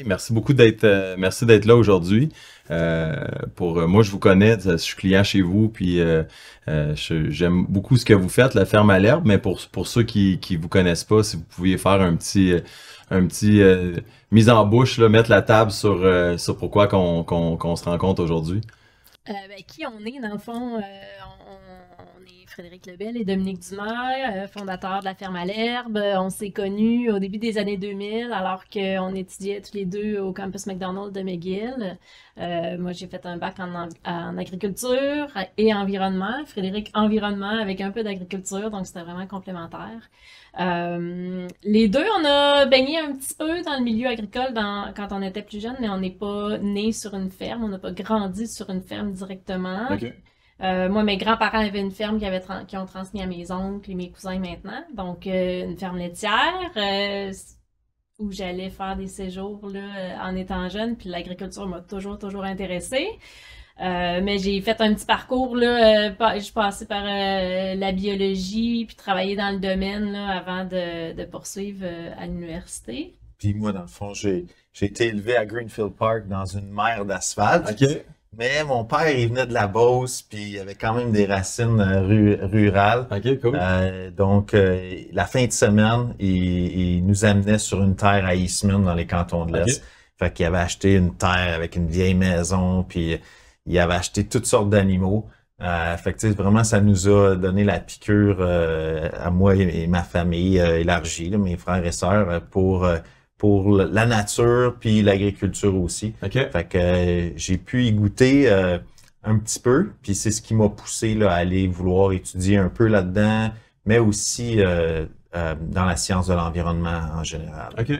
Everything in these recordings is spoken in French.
Merci beaucoup merci d'être là aujourd'hui. Moi, je vous connais, je suis client chez vous, puis j'aime beaucoup ce que vous faites, la ferme à l'herbe, mais pour ceux qui vous connaissent pas, si vous pouviez faire un petit mise en bouche, là, mettre la table sur pourquoi qu'on se rencontre aujourd'hui. Qui on est, dans le fond, on est Frédéric Lebel et Dominique Dumas, fondateurs de la ferme à l'herbe. On s'est connus au début des années 2000, alors qu'on étudiait tous les deux au campus McDonald de McGill. Moi, j'ai fait un bac en agriculture et environnement. Frédéric, environnement avec un peu d'agriculture, donc c'était vraiment complémentaire. Les deux, on a baigné un petit peu dans le milieu agricole quand on était plus jeune, mais on n'est pas né sur une ferme, on n'a pas grandi sur une ferme directement. OK. Moi, mes grands-parents avaient une ferme qui ont transmis à mes oncles et mes cousins maintenant. Donc, une ferme laitière où j'allais faire des séjours là, en étant jeune. Puis l'agriculture m'a toujours intéressée. Mais j'ai fait un petit parcours, là. Je suis passée par la biologie, puis travailler dans le domaine là, avant de poursuivre à l'université. Puis moi, dans le fond, j'ai été élevé à Greenfield Park dans une mer d'asphalte. OK. Mais mon père, il venait de la Beauce, puis il avait quand même des racines rurales. OK, cool. Donc, la fin de semaine, il nous amenait sur une terre à Eastman, dans les cantons de l'Est. OK. Fait qu'il avait acheté une terre avec une vieille maison, puis il avait acheté toutes sortes d'animaux. Fait que, tu sais, vraiment, ça nous a donné la piqûre à moi et ma famille élargie, là, mes frères et sœurs, pour la nature puis l'agriculture aussi. OK. Fait que j'ai pu y goûter un petit peu, puis c'est ce qui m'a poussé là, à aller vouloir étudier un peu là-dedans, mais aussi dans la science de l'environnement en général. OK.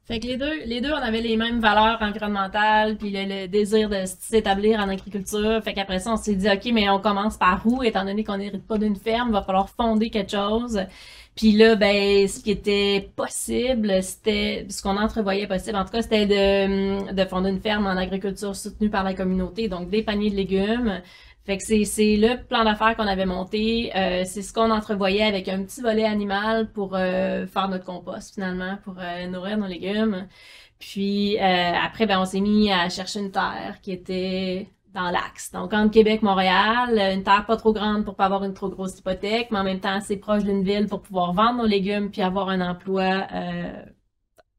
Fait que les deux, on avait les mêmes valeurs environnementales, puis le désir de s'établir en agriculture. Fait qu'après ça, on s'est dit, OK, mais on commence par où? Étant donné qu'on n'hérite pas d'une ferme, il va falloir fonder quelque chose. Puis là, ben, ce qui était possible, c'était, ce qu'on entrevoyait possible, en tout cas, c'était de fonder une ferme en agriculture soutenue par la communauté, donc des paniers de légumes. Fait que c'est le plan d'affaires qu'on avait monté. C'est ce qu'on entrevoyait avec un petit volet animal pour faire notre compost, finalement, pour nourrir nos légumes. Puis après, ben, on s'est mis à chercher une terre qui était dans l'axe. Donc, entre Québec, Montréal, une terre pas trop grande pour pas avoir une trop grosse hypothèque, mais en même temps assez proche d'une ville pour pouvoir vendre nos légumes puis avoir un emploi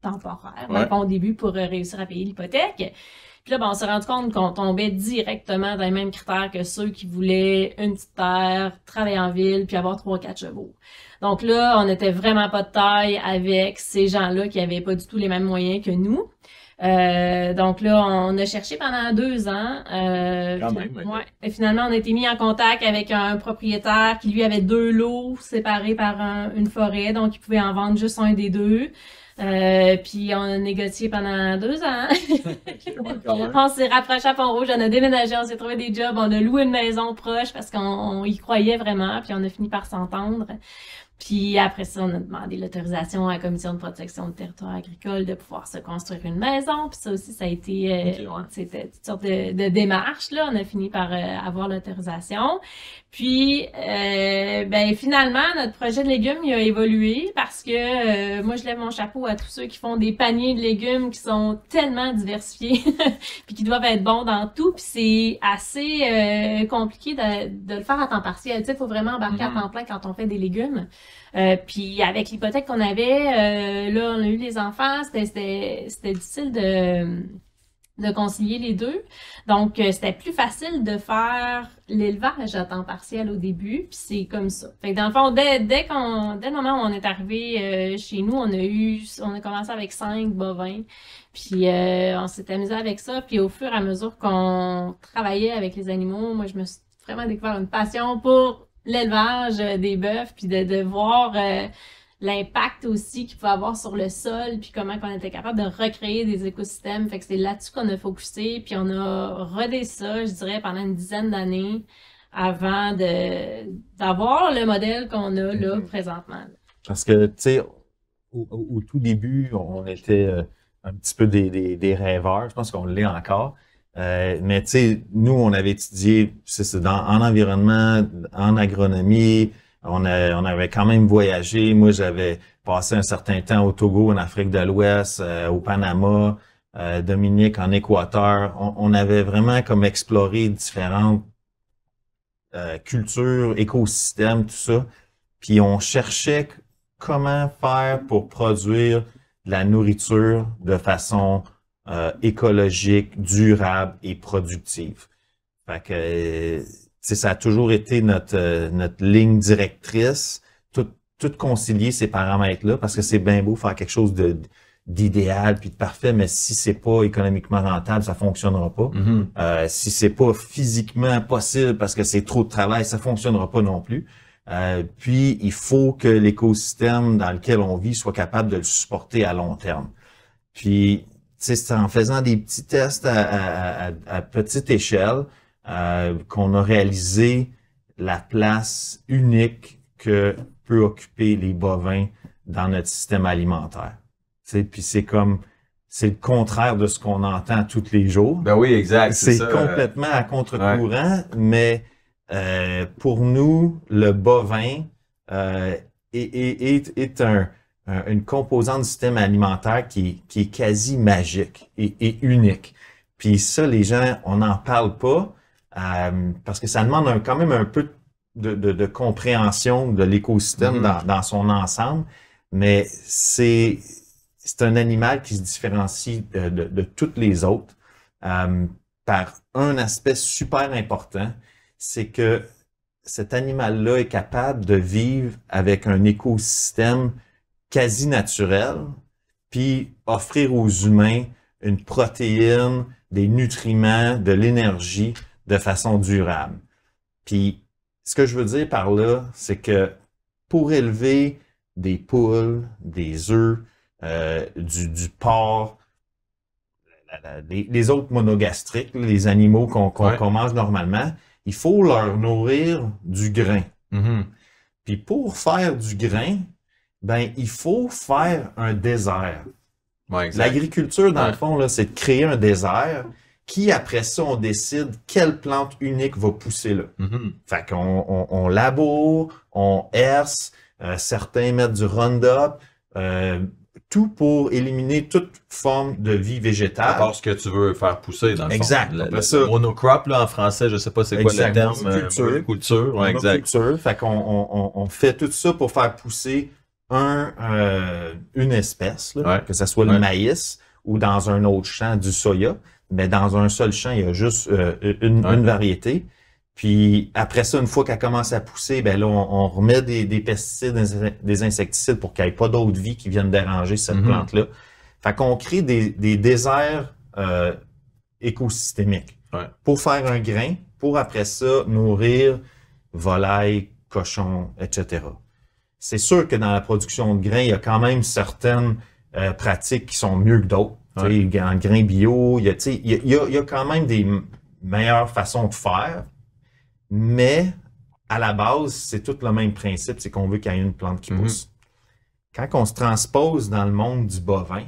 temporaire, Ouais. au début, pour réussir à payer l'hypothèque. Puis là, ben, on s'est rendu compte qu'on tombait directement dans les mêmes critères que ceux qui voulaient une petite terre, travailler en ville, puis avoir 3-4 chevaux. Donc là, on n'était vraiment pas de taille avec ces gens-là qui avaient pas du tout les mêmes moyens que nous. Donc là, on a cherché pendant 2 ans. Quand même, ok. Ouais. Et finalement, on a été mis en contact avec un propriétaire qui, lui, avait 2 lots séparés par une forêt, donc il pouvait en vendre juste un des deux. Puis on a négocié pendant 2 ans. OK, ouais, quand même. On s'est rapproché à Pont-Rouge, on a déménagé, on s'est trouvé des jobs, on a loué une maison proche parce qu'on y croyait vraiment, puis on a fini par s'entendre. Puis après ça, on a demandé l'autorisation à la Commission de protection du territoire agricole de pouvoir se construire une maison. Puis ça aussi, ça a été, Ok, ouais. c'était toutes sortes de démarches, là. On a fini par avoir l'autorisation. Puis, ben finalement, notre projet de légumes, il a évolué parce que moi, je lève mon chapeau à tous ceux qui font des paniers de légumes qui sont tellement diversifiés puis qui doivent être bons dans tout. Puis c'est assez compliqué de le faire à temps partiel. Tu sais, il faut vraiment embarquer à temps plein quand on fait des légumes. Puis avec l'hypothèque qu'on avait, là, on a eu les enfants, c'était difficile de concilier les deux. Donc, c'était plus facile de faire l'élevage à temps partiel au début, puis c'est comme ça. Fait que dans le fond, dès le moment où on est arrivé chez nous, on a commencé avec 5 bovins, puis on s'est amusé avec ça, puis au fur et à mesure qu'on travaillait avec les animaux, moi, je me suis vraiment découvert une passion pour l'élevage des bœufs, puis de voir l'impact aussi qu'il pouvait avoir sur le sol, puis comment on était capable de recréer des écosystèmes. Fait que c'est là-dessus qu'on a focusé, puis on a rodé ça, je dirais, pendant une dizaine d'années avant d'avoir le modèle qu'on a là présentement. Parce que, tu sais, au tout début, on était un petit peu des rêveurs. Je pense qu'on l'est encore. Mais tu sais, nous, on avait étudié en environnement, en agronomie. On avait quand même voyagé. Moi, j'avais passé un certain temps au Togo, en Afrique de l'Ouest, au Panama, Dominique, en Équateur. On avait vraiment comme exploré différentes cultures, écosystèmes, tout ça. Puis on cherchait comment faire pour produire de la nourriture de façon écologique, durable et productive. Fait que ça a toujours été notre ligne directrice, tout concilier ces paramètres-là, parce que c'est bien beau faire quelque chose d'idéal puis de parfait, mais si c'est pas économiquement rentable, ça fonctionnera pas. Si c'est pas physiquement possible parce que c'est trop de travail, ça fonctionnera pas non plus. Puis il faut que l'écosystème dans lequel on vit soit capable de le supporter à long terme. Puis c'est en faisant des petits tests à petite échelle qu'on a réalisé la place unique que peut occuper les bovins dans notre système alimentaire. Puis c'est le contraire de ce qu'on entend tous les jours. Ben oui, exact. C'est complètement à contre-courant, mais pour nous, le bovin est une composante du système alimentaire qui est quasi magique et unique. Puis ça, les gens, on n'en parle pas parce que ça demande quand même un peu de compréhension de l'écosystème dans son ensemble, mais c'est un animal qui se différencie de toutes les autres par un aspect super important, c'est que cet animal-là est capable de vivre avec un écosystème quasi naturel, puis offrir aux humains une protéine, des nutriments, de l'énergie de façon durable. Puis, ce que je veux dire par là, c'est que pour élever des poules, des œufs, du porc, les autres monogastriques, les animaux qu'on mange normalement, il faut leur nourrir du grain. Puis pour faire du grain, ben il faut faire un désert. L'agriculture, dans le fond, là, c'est de créer un désert qui, après ça, on décide quelle plante unique va pousser là. Fait qu'on laboure, on herse, certains mettent du Roundup, tout pour éliminer toute forme de vie végétale. À part ce que tu veux faire pousser, dans le fond. Exact. Le monocrop, là, en français, je sais pas c'est quoi le terme. Monoculture. Ouais, exact. Fait qu'on fait tout ça pour faire pousser une espèce, là, que ce soit le maïs ou dans un autre champ du soya. Mais dans un seul champ, il y a juste une variété. Puis après ça, une fois qu'elle commence à pousser, ben là, on remet des pesticides, des insecticides pour qu'il n'y ait pas d'autres vies qui viennent déranger cette plante-là. Fait qu'on crée des déserts écosystémiques pour faire un grain, pour après ça nourrir volailles, cochons, etc. C'est sûr que dans la production de grains, il y a quand même certaines pratiques qui sont mieux que d'autres. En grain bio, il y a quand même des meilleures façons de faire. Mais, à la base, c'est tout le même principe, c'est qu'on veut qu'il y ait une plante qui pousse. Quand on se transpose dans le monde du bovin,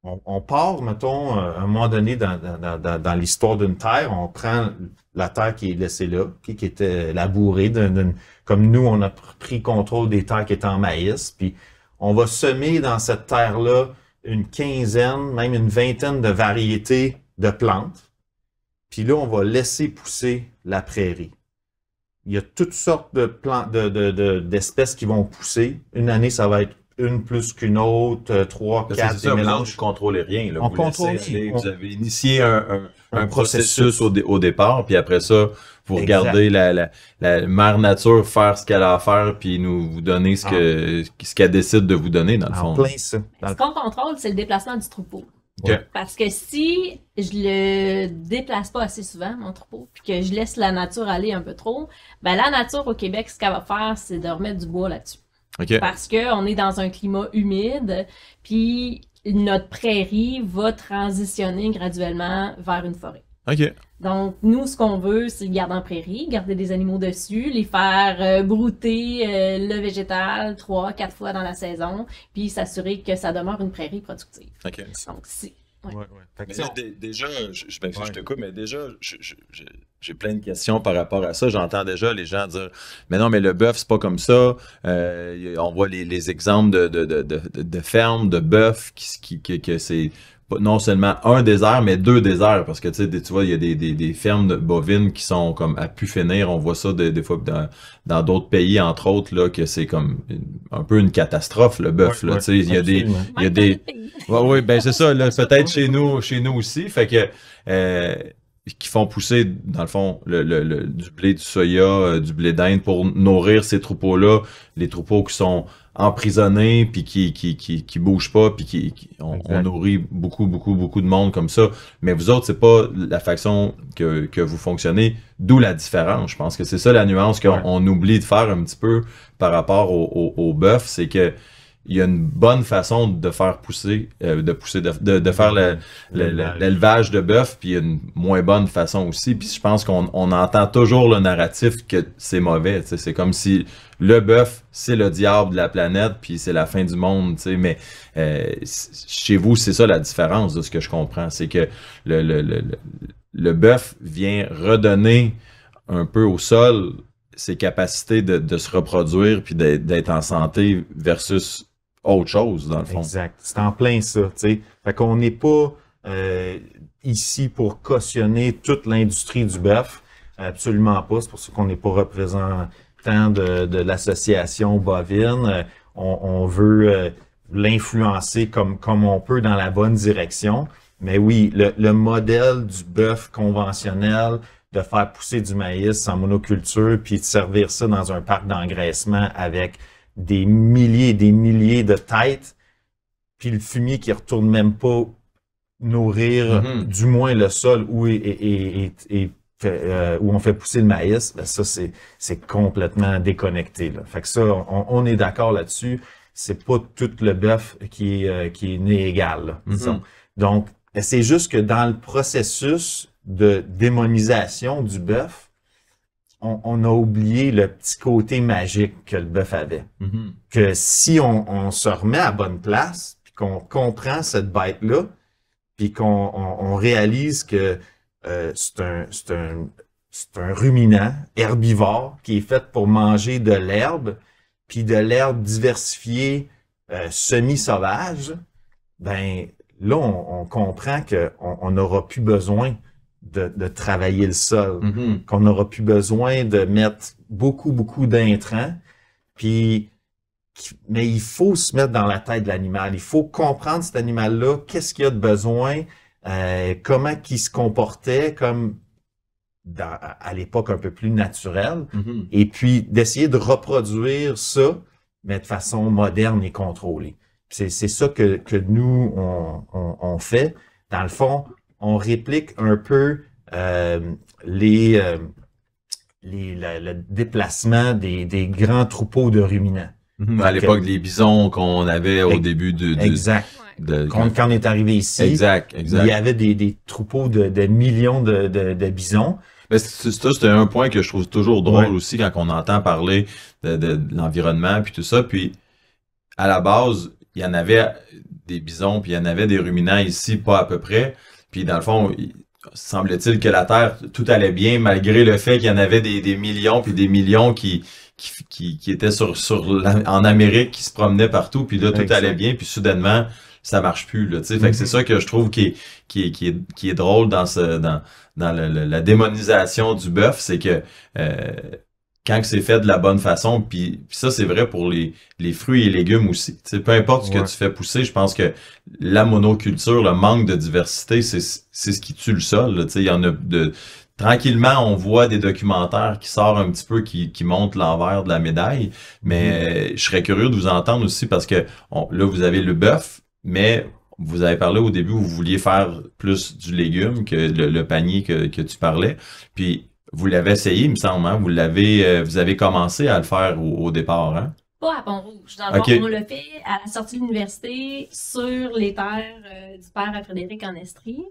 on part, mettons, à un moment donné dans l'histoire d'une terre, on prend la terre qui est laissée là, qui était labourée, comme nous, on a pris contrôle des terres qui étaient en maïs, puis on va semer dans cette terre-là une quinzaine, même une vingtaine de variétés de plantes. Puis là, on va laisser pousser la prairie. Il y a toutes sortes de plantes, d'espèces qui vont pousser. Une année, ça va être une plus qu'une autre, 3, 4, des mélanges. Vous ne contrôlez rien. Là. On contrôle rien. Vous avez initié un processus au départ, puis après ça, vous regardez la mère nature faire ce qu'elle a à faire, puis vous donner ce qu'elle décide de vous donner, dans le fond. En plein ça. Ce qu'on contrôle, c'est le déplacement du troupeau. Okay. Parce que si je le déplace pas assez souvent, mon troupeau, puis que je laisse la nature aller un peu trop, ben la nature au Québec, ce qu'elle va faire, c'est de remettre du bois là-dessus. Okay. Parce qu'on est dans un climat humide, puis notre prairie va transitionner graduellement vers une forêt. OK. Donc, nous, ce qu'on veut, c'est le garder en prairie, garder des animaux dessus, les faire brouter le végétal 3-4 fois dans la saison, puis s'assurer que ça demeure une prairie productive. OK. Donc, si. Mais là, déjà, je te coupe, mais déjà, J'ai plein de questions par rapport à ça. J'entends déjà les gens dire, mais non, mais le bœuf, c'est pas comme ça. On voit les exemples de fermes, de bœuf, que c'est non seulement un désert, mais deux déserts. Parce que tu vois, il y a des fermes bovines qui sont comme à pu finir. On voit ça des fois dans d'autres pays, entre autres, là, que c'est comme un peu une catastrophe, le bœuf. Là, tu sais, il y a des. Ouais, ben c'est ça, là, peut-être chez nous aussi. Fait que qui font pousser, dans le fond, du blé, du soya, du blé d'Inde pour nourrir ces troupeaux-là, les troupeaux qui sont emprisonnés, puis qui bougent pas, puis on nourrit beaucoup de monde comme ça. Mais vous autres, c'est pas la façon que vous fonctionnez, d'où la différence. Je pense que c'est ça la nuance qu'on oublie de faire un petit peu par rapport au bœuf, c'est que il y a une bonne façon de faire pousser, de faire l'élevage de bœuf, puis il y a une moins bonne façon aussi. Puis je pense qu'on entend toujours le narratif que c'est mauvais. T'sais. C'est comme si le bœuf, c'est le diable de la planète, puis c'est la fin du monde. T'sais. Mais chez vous, c'est ça la différence de ce que je comprends. C'est que le bœuf vient redonner un peu au sol ses capacités de se reproduire puis d'être en santé versus autre chose, dans le fond. Exact. C'est en plein ça, tu sais. Fait qu'on n'est pas ici pour cautionner toute l'industrie du bœuf. Absolument pas. C'est pour ça qu'on n'est pas représentant de l'association bovine. On veut l'influencer comme on peut dans la bonne direction. Mais oui, le modèle du bœuf conventionnel, de faire pousser du maïs en monoculture, puis de servir ça dans un parc d'engraissement avec des milliers et des milliers de têtes, puis le fumier qui retourne même pas nourrir du moins le sol où on fait pousser le maïs, ben ça c'est complètement déconnecté. Là. Fait que ça, on est d'accord là-dessus. C'est pas tout le bœuf qui est né égal, là, disons. Donc, c'est juste que dans le processus de démonisation du bœuf, on a oublié le petit côté magique que le bœuf avait. Que si on se remet à bonne place, puis qu'on comprend cette bête-là, puis qu'on réalise que c'est un ruminant herbivore qui est fait pour manger de l'herbe, puis de l'herbe diversifiée semi-sauvage, ben là, on comprend qu'on n'aura plus besoin de travailler le sol, qu'on n'aura plus besoin de mettre beaucoup d'intrants, mais il faut se mettre dans la tête de l'animal, il faut comprendre cet animal-là, qu'est-ce qu'il a de besoin, comment il se comportait comme à l'époque un peu plus naturelle, et puis d'essayer de reproduire ça, mais de façon moderne et contrôlée. C'est ça que nous, on fait. Dans le fond, on réplique un peu le déplacement des grands troupeaux de ruminants. À l'époque des bisons qu'on avait au début Exact. Quand on est arrivé ici, exact. Il y avait des troupeaux de millions de bisons. Mais c'est un point que je trouve toujours drôle aussi quand on entend parler de l'environnement puis tout ça. Puis à la base, il y en avait des bisons puis il y en avait des ruminants ici, pas à peu près. Puis dans le fond, semble-t-il que la Terre, tout allait bien, malgré le fait qu'il y en avait des millions puis des millions qui étaient en Amérique, qui se promenaient partout, puis là, tout allait bien, puis soudainement, ça marche plus, là, tu sais. Fait que c'est ça que je trouve qui est drôle dans la démonisation du bœuf, c'est que quand c'est fait de la bonne façon, puis ça, c'est vrai pour les fruits et légumes aussi. Tu sais, peu importe ce que tu fais pousser, je pense que la monoculture, le manque de diversité, c'est ce qui tue le sol, là. Tu sais, il y en a tranquillement, on voit des documentaires qui sortent un petit peu, qui montrent l'envers de la médaille, mais je serais curieux de vous entendre aussi parce que là, vous avez le bœuf, mais vous avez parlé au début, vous vouliez faire plus du légume que le panier que tu parlais, puis vous l'avez essayé, il me semble, hein? Vous avez commencé à le faire au départ, hein? Pas à Pont-Rouge. Dans le fond, on l'a fait à la sortie de l'université sur les terres du père à Frédéric en Estrie.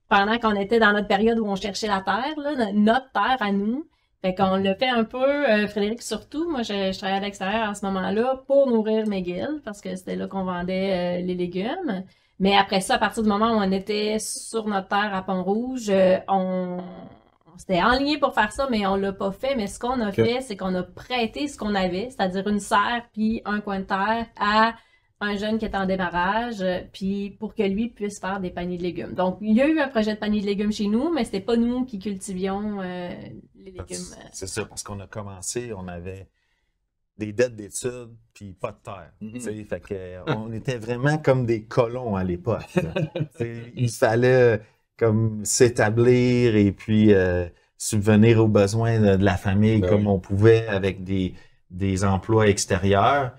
Pendant qu'on était dans notre période où on cherchait la terre, là, notre terre à nous. Fait qu'on l'a fait un peu, Frédéric surtout. Moi, je travaillais à l'extérieur à ce moment-là pour nourrir McGill, parce que c'était là qu'on vendait les légumes. Mais après ça, à partir du moment où on était sur notre terre à Pont-Rouge, on on s'était enligné pour faire ça, mais on l'a pas fait. Mais ce qu'on a fait, c'est qu'on a prêté ce qu'on avait, c'est-à-dire une serre puis un coin de terre à un jeune qui est en démarrage, puis pour que lui puisse faire des paniers de légumes. Donc, il y a eu un projet de panier de légumes chez nous, mais c'était pas nous qui cultivions les légumes. C'est ça, parce qu'on a commencé, on avait des dettes d'études, puis pas de terre. Fait que, on était vraiment comme des colons à l'époque. Il fallait comme s'établir et puis subvenir aux besoins de la famille comme on pouvait avec des emplois extérieurs.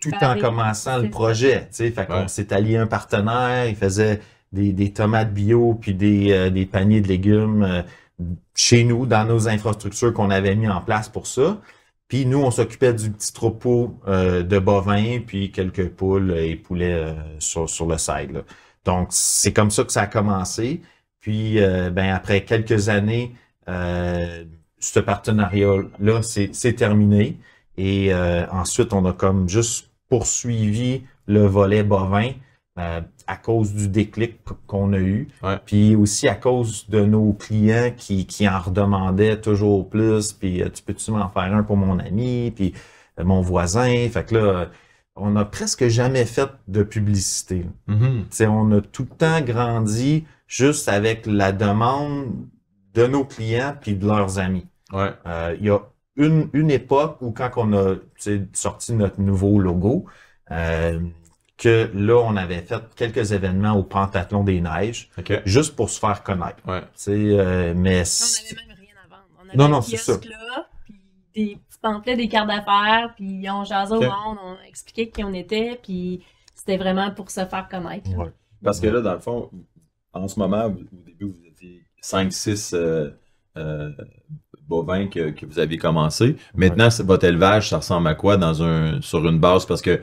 Tout en commençant le projet, fait qu'on s'est allié un partenaire, il faisait des tomates bio puis des paniers de légumes chez nous, dans nos infrastructures qu'on avait mis en place pour ça. Puis nous, on s'occupait du petit troupeau de bovins, puis quelques poules et poulets sur le side, là. Donc, c'est comme ça que ça a commencé. Puis, après quelques années, ce partenariat-là, c'est terminé. Et ensuite, on a comme juste poursuivi le volet bovin à cause du déclic qu'on a eu. Puis aussi à cause de nos clients qui en redemandaient toujours plus. Puis tu peux-tu m'en faire un pour mon ami? Puis mon voisin. Fait que là, on n'a presque jamais fait de publicité. On a tout le temps grandi juste avec la demande de nos clients puis de leurs amis. Il y a une époque où quand on a sorti notre nouveau logo, que là, on avait fait quelques événements au Pentathlon des Neiges, juste pour se faire connaître. Mais on n'avait même rien à vendre. On avait un kiosque là, puis des petits pamphlets, des cartes d'affaires, puis on jasait au monde, on expliquait qui on était, puis c'était vraiment pour se faire connaître. Parce que là, dans le fond, en ce moment, au début, vous étiez 5-6 bovins que vous aviez commencé. Maintenant, votre élevage, ça ressemble à quoi sur une base? Parce que,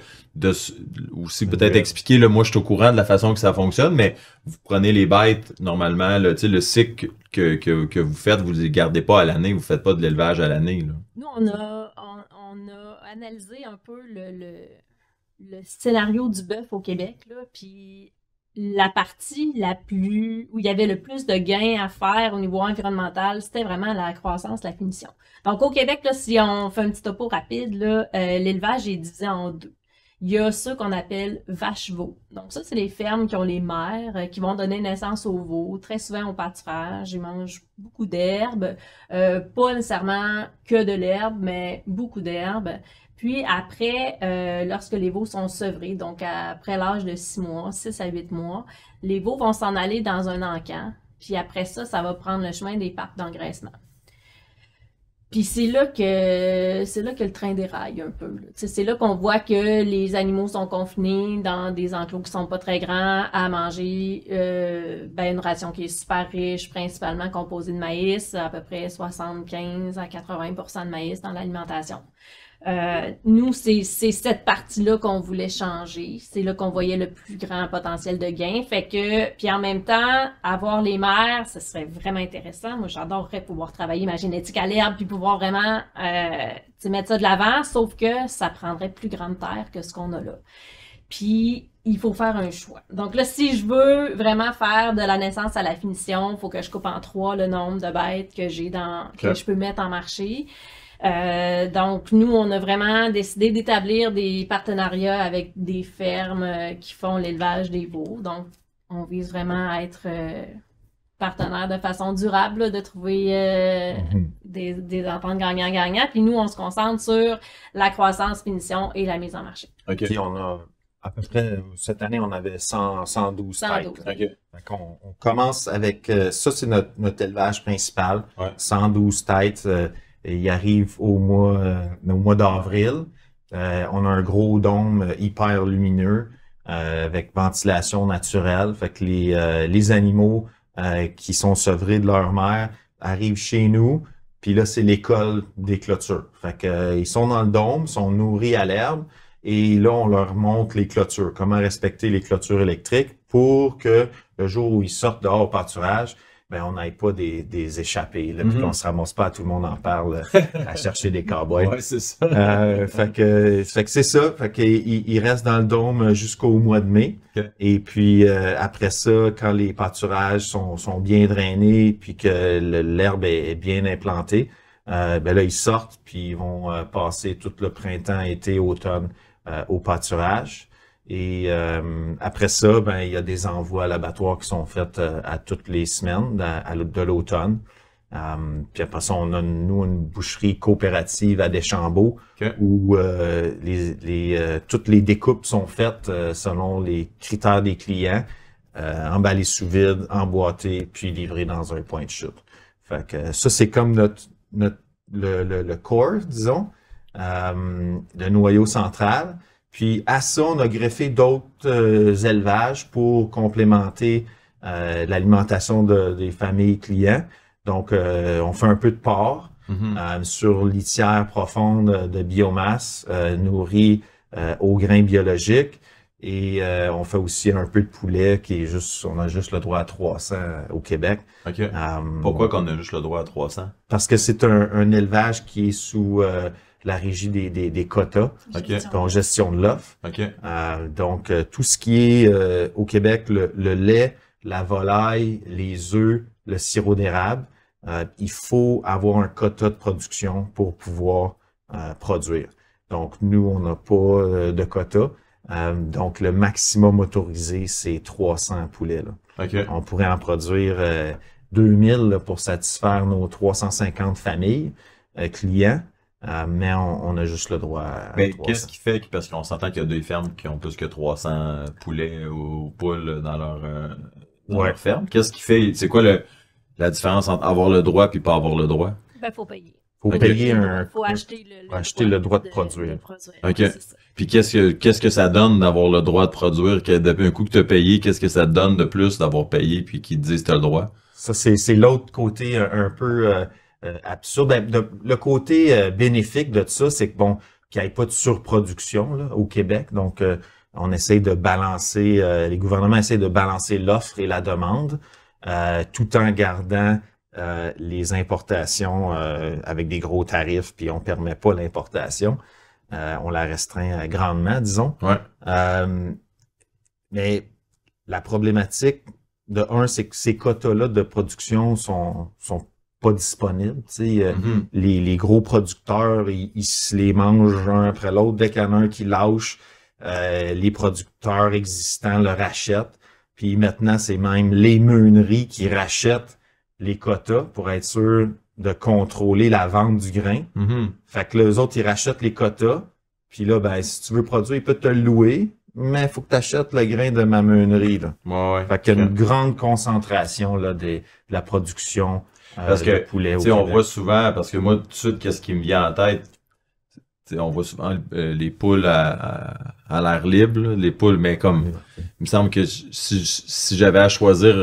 aussi peut-être expliquer, là, moi je suis au courant de la façon que ça fonctionne, mais vous prenez les bêtes, normalement, le cycle que vous faites, vous ne les gardez pas à l'année, vous ne faites pas de l'élevage à l'année. Nous, on a analysé un peu le scénario du bœuf au Québec, là, puis la partie où il y avait le plus de gains à faire au niveau environnemental, c'était vraiment la croissance, la finition. Donc, au Québec, là, si on fait un petit topo rapide, là, l'élevage est divisé en deux. Il y a ceux qu'on appelle vaches-veaux. Donc, ça, c'est les fermes qui ont les mères, qui vont donner naissance aux veaux, très souvent au pâturage. Ils mangent beaucoup d'herbes, pas nécessairement que de l'herbe, mais beaucoup d'herbes. Puis après, lorsque les veaux sont sevrés, donc après l'âge de 6 mois, 6 à 8 mois, les veaux vont s'en aller dans un encan. Puis après ça, ça va prendre le chemin des parcs d'engraissement. Puis c'est là que le train déraille un peu. C'est là qu'on voit que les animaux sont confinés dans des enclos qui sont pas très grands à manger une ration qui est super riche, principalement composée de maïs, à peu près 75 à 80% de maïs dans l'alimentation. Nous, c'est cette partie-là qu'on voulait changer. C'est là qu'on voyait le plus grand potentiel de gain. Puis en même temps, avoir les mères, ce serait vraiment intéressant. Moi, j'adorerais pouvoir travailler ma génétique à l'herbe puis pouvoir vraiment mettre ça de l'avant, sauf que ça prendrait plus grande terre que ce qu'on a là. Puis, il faut faire un choix. Donc là, si je veux vraiment faire de la naissance à la finition, il faut que je coupe en 3 le nombre de bêtes que que je peux mettre en marché. Donc, nous, on a vraiment décidé d'établir des partenariats avec des fermes qui font l'élevage des veaux. Donc, on vise vraiment à être partenaire de façon durable, là, de trouver des ententes gagnant-gagnant. Puis nous, on se concentre sur la croissance, finition et la mise en marché. Puis on a à peu près, cette année, on avait 112 têtes. On commence avec, ça c'est notre élevage principal, 112 têtes. Il arrive au mois d'avril. On a un gros dôme hyper lumineux avec ventilation naturelle. Fait que les animaux qui sont sevrés de leur mère arrivent chez nous. Puis là, c'est l'école des clôtures. Fait que ils sont dans le dôme, sont nourris à l'herbe. Et là, on leur montre les clôtures, comment respecter les clôtures électriques pour que le jour où ils sortent dehors au pâturage, ben on n'aille pas des échappées, là, puis qu'on se ramasse pas, tout le monde en parle, à chercher des cowboys. Ouais, c'est ça. Fait que c'est ça. Fait que il reste dans le dôme jusqu'au mois de mai. Ok. Et puis après ça, quand les pâturages sont bien drainés, puis que l'herbe est bien implantée, ben là ils sortent, puis ils vont passer tout le printemps, été, automne au pâturage. Et après ça, ben il y a des envois à l'abattoir qui sont faits à toutes les semaines de l'automne. Puis après ça, on a nous une boucherie coopérative à Deschambault Ok. où toutes les découpes sont faites selon les critères des clients, emballées sous vide, emboîtées, puis livrées dans un point de chute. Fait que ça, c'est comme le core, disons, le noyau central. Puis à ça, on a greffé d'autres élevages pour complémenter l'alimentation des familles clients. Donc, on fait un peu de porc sur litière profonde de biomasse nourrie au grain biologique. Et on fait aussi un peu de poulet qui est juste, on a juste le droit à 300 au Québec. OK. Pourquoi qu'on a juste le droit à 300? Parce que c'est un élevage qui est sous la régie des quotas, donc gestion de l'offre. OK. Donc, tout ce qui est au Québec, le lait, la volaille, les œufs, le sirop d'érable, il faut avoir un quota de production pour pouvoir produire. Donc, nous, on n'a pas de quota. Donc, le maximum autorisé, c'est 300 poulets. Là. OK. On pourrait en produire 2000 là, pour satisfaire nos 350 familles clients, mais on a juste le droit à Mais 300. qu'est-ce qui fait que, parce qu'on s'entend qu'il y a des fermes qui ont plus que 300 poulets ou poules dans leur ferme. Qu'est-ce qui fait, c'est quoi la différence entre avoir le droit puis pas avoir le droit? Ben, faut payer. Faut Ok. payer Faut acheter le droit de produire. Ok. C'est ça. Puis qu'est-ce que ça donne d'avoir le droit de produire? Depuis un coup que tu as payé, qu'est-ce que ça te donne de plus d'avoir payé puis qu'ils te disent que tu as le droit? Ça, c'est l'autre côté un peu absurde. Ben, le côté bénéfique de ça, c'est que bon, qu'il n'y ait pas de surproduction là, au Québec. Donc, on essaye de balancer, les gouvernements essayent de balancer l'offre et la demande, tout en gardant les importations avec des gros tarifs, puis on permet pas l'importation. On la restreint grandement, disons. Ouais. Mais la problématique de c'est que ces quotas-là de production sont pas disponibles. Tu sais, les gros producteurs, ils se les mangent un après l'autre. Dès qu'il y en a un qui lâche, les producteurs existants le rachètent. Puis maintenant, c'est même les meuneries qui rachètent les quotas pour être sûr de contrôler la vente du grain. Fait que les autres, ils rachètent les quotas. Puis là, ben, si tu veux produire, ils peuvent te le louer, mais il faut que tu achètes le grain de ma meunerie. Là. Ouais. Fait qu'il y a une grande concentration là, de la production Parce de que, poulet au tu sais, on Québec. voit souvent, parce que moi, tout de suite, qu'est-ce qui me vient en tête? Tu sais, on voit souvent les poules à l'air libre, là, les poules, mais comme, il me semble que si j'avais à choisir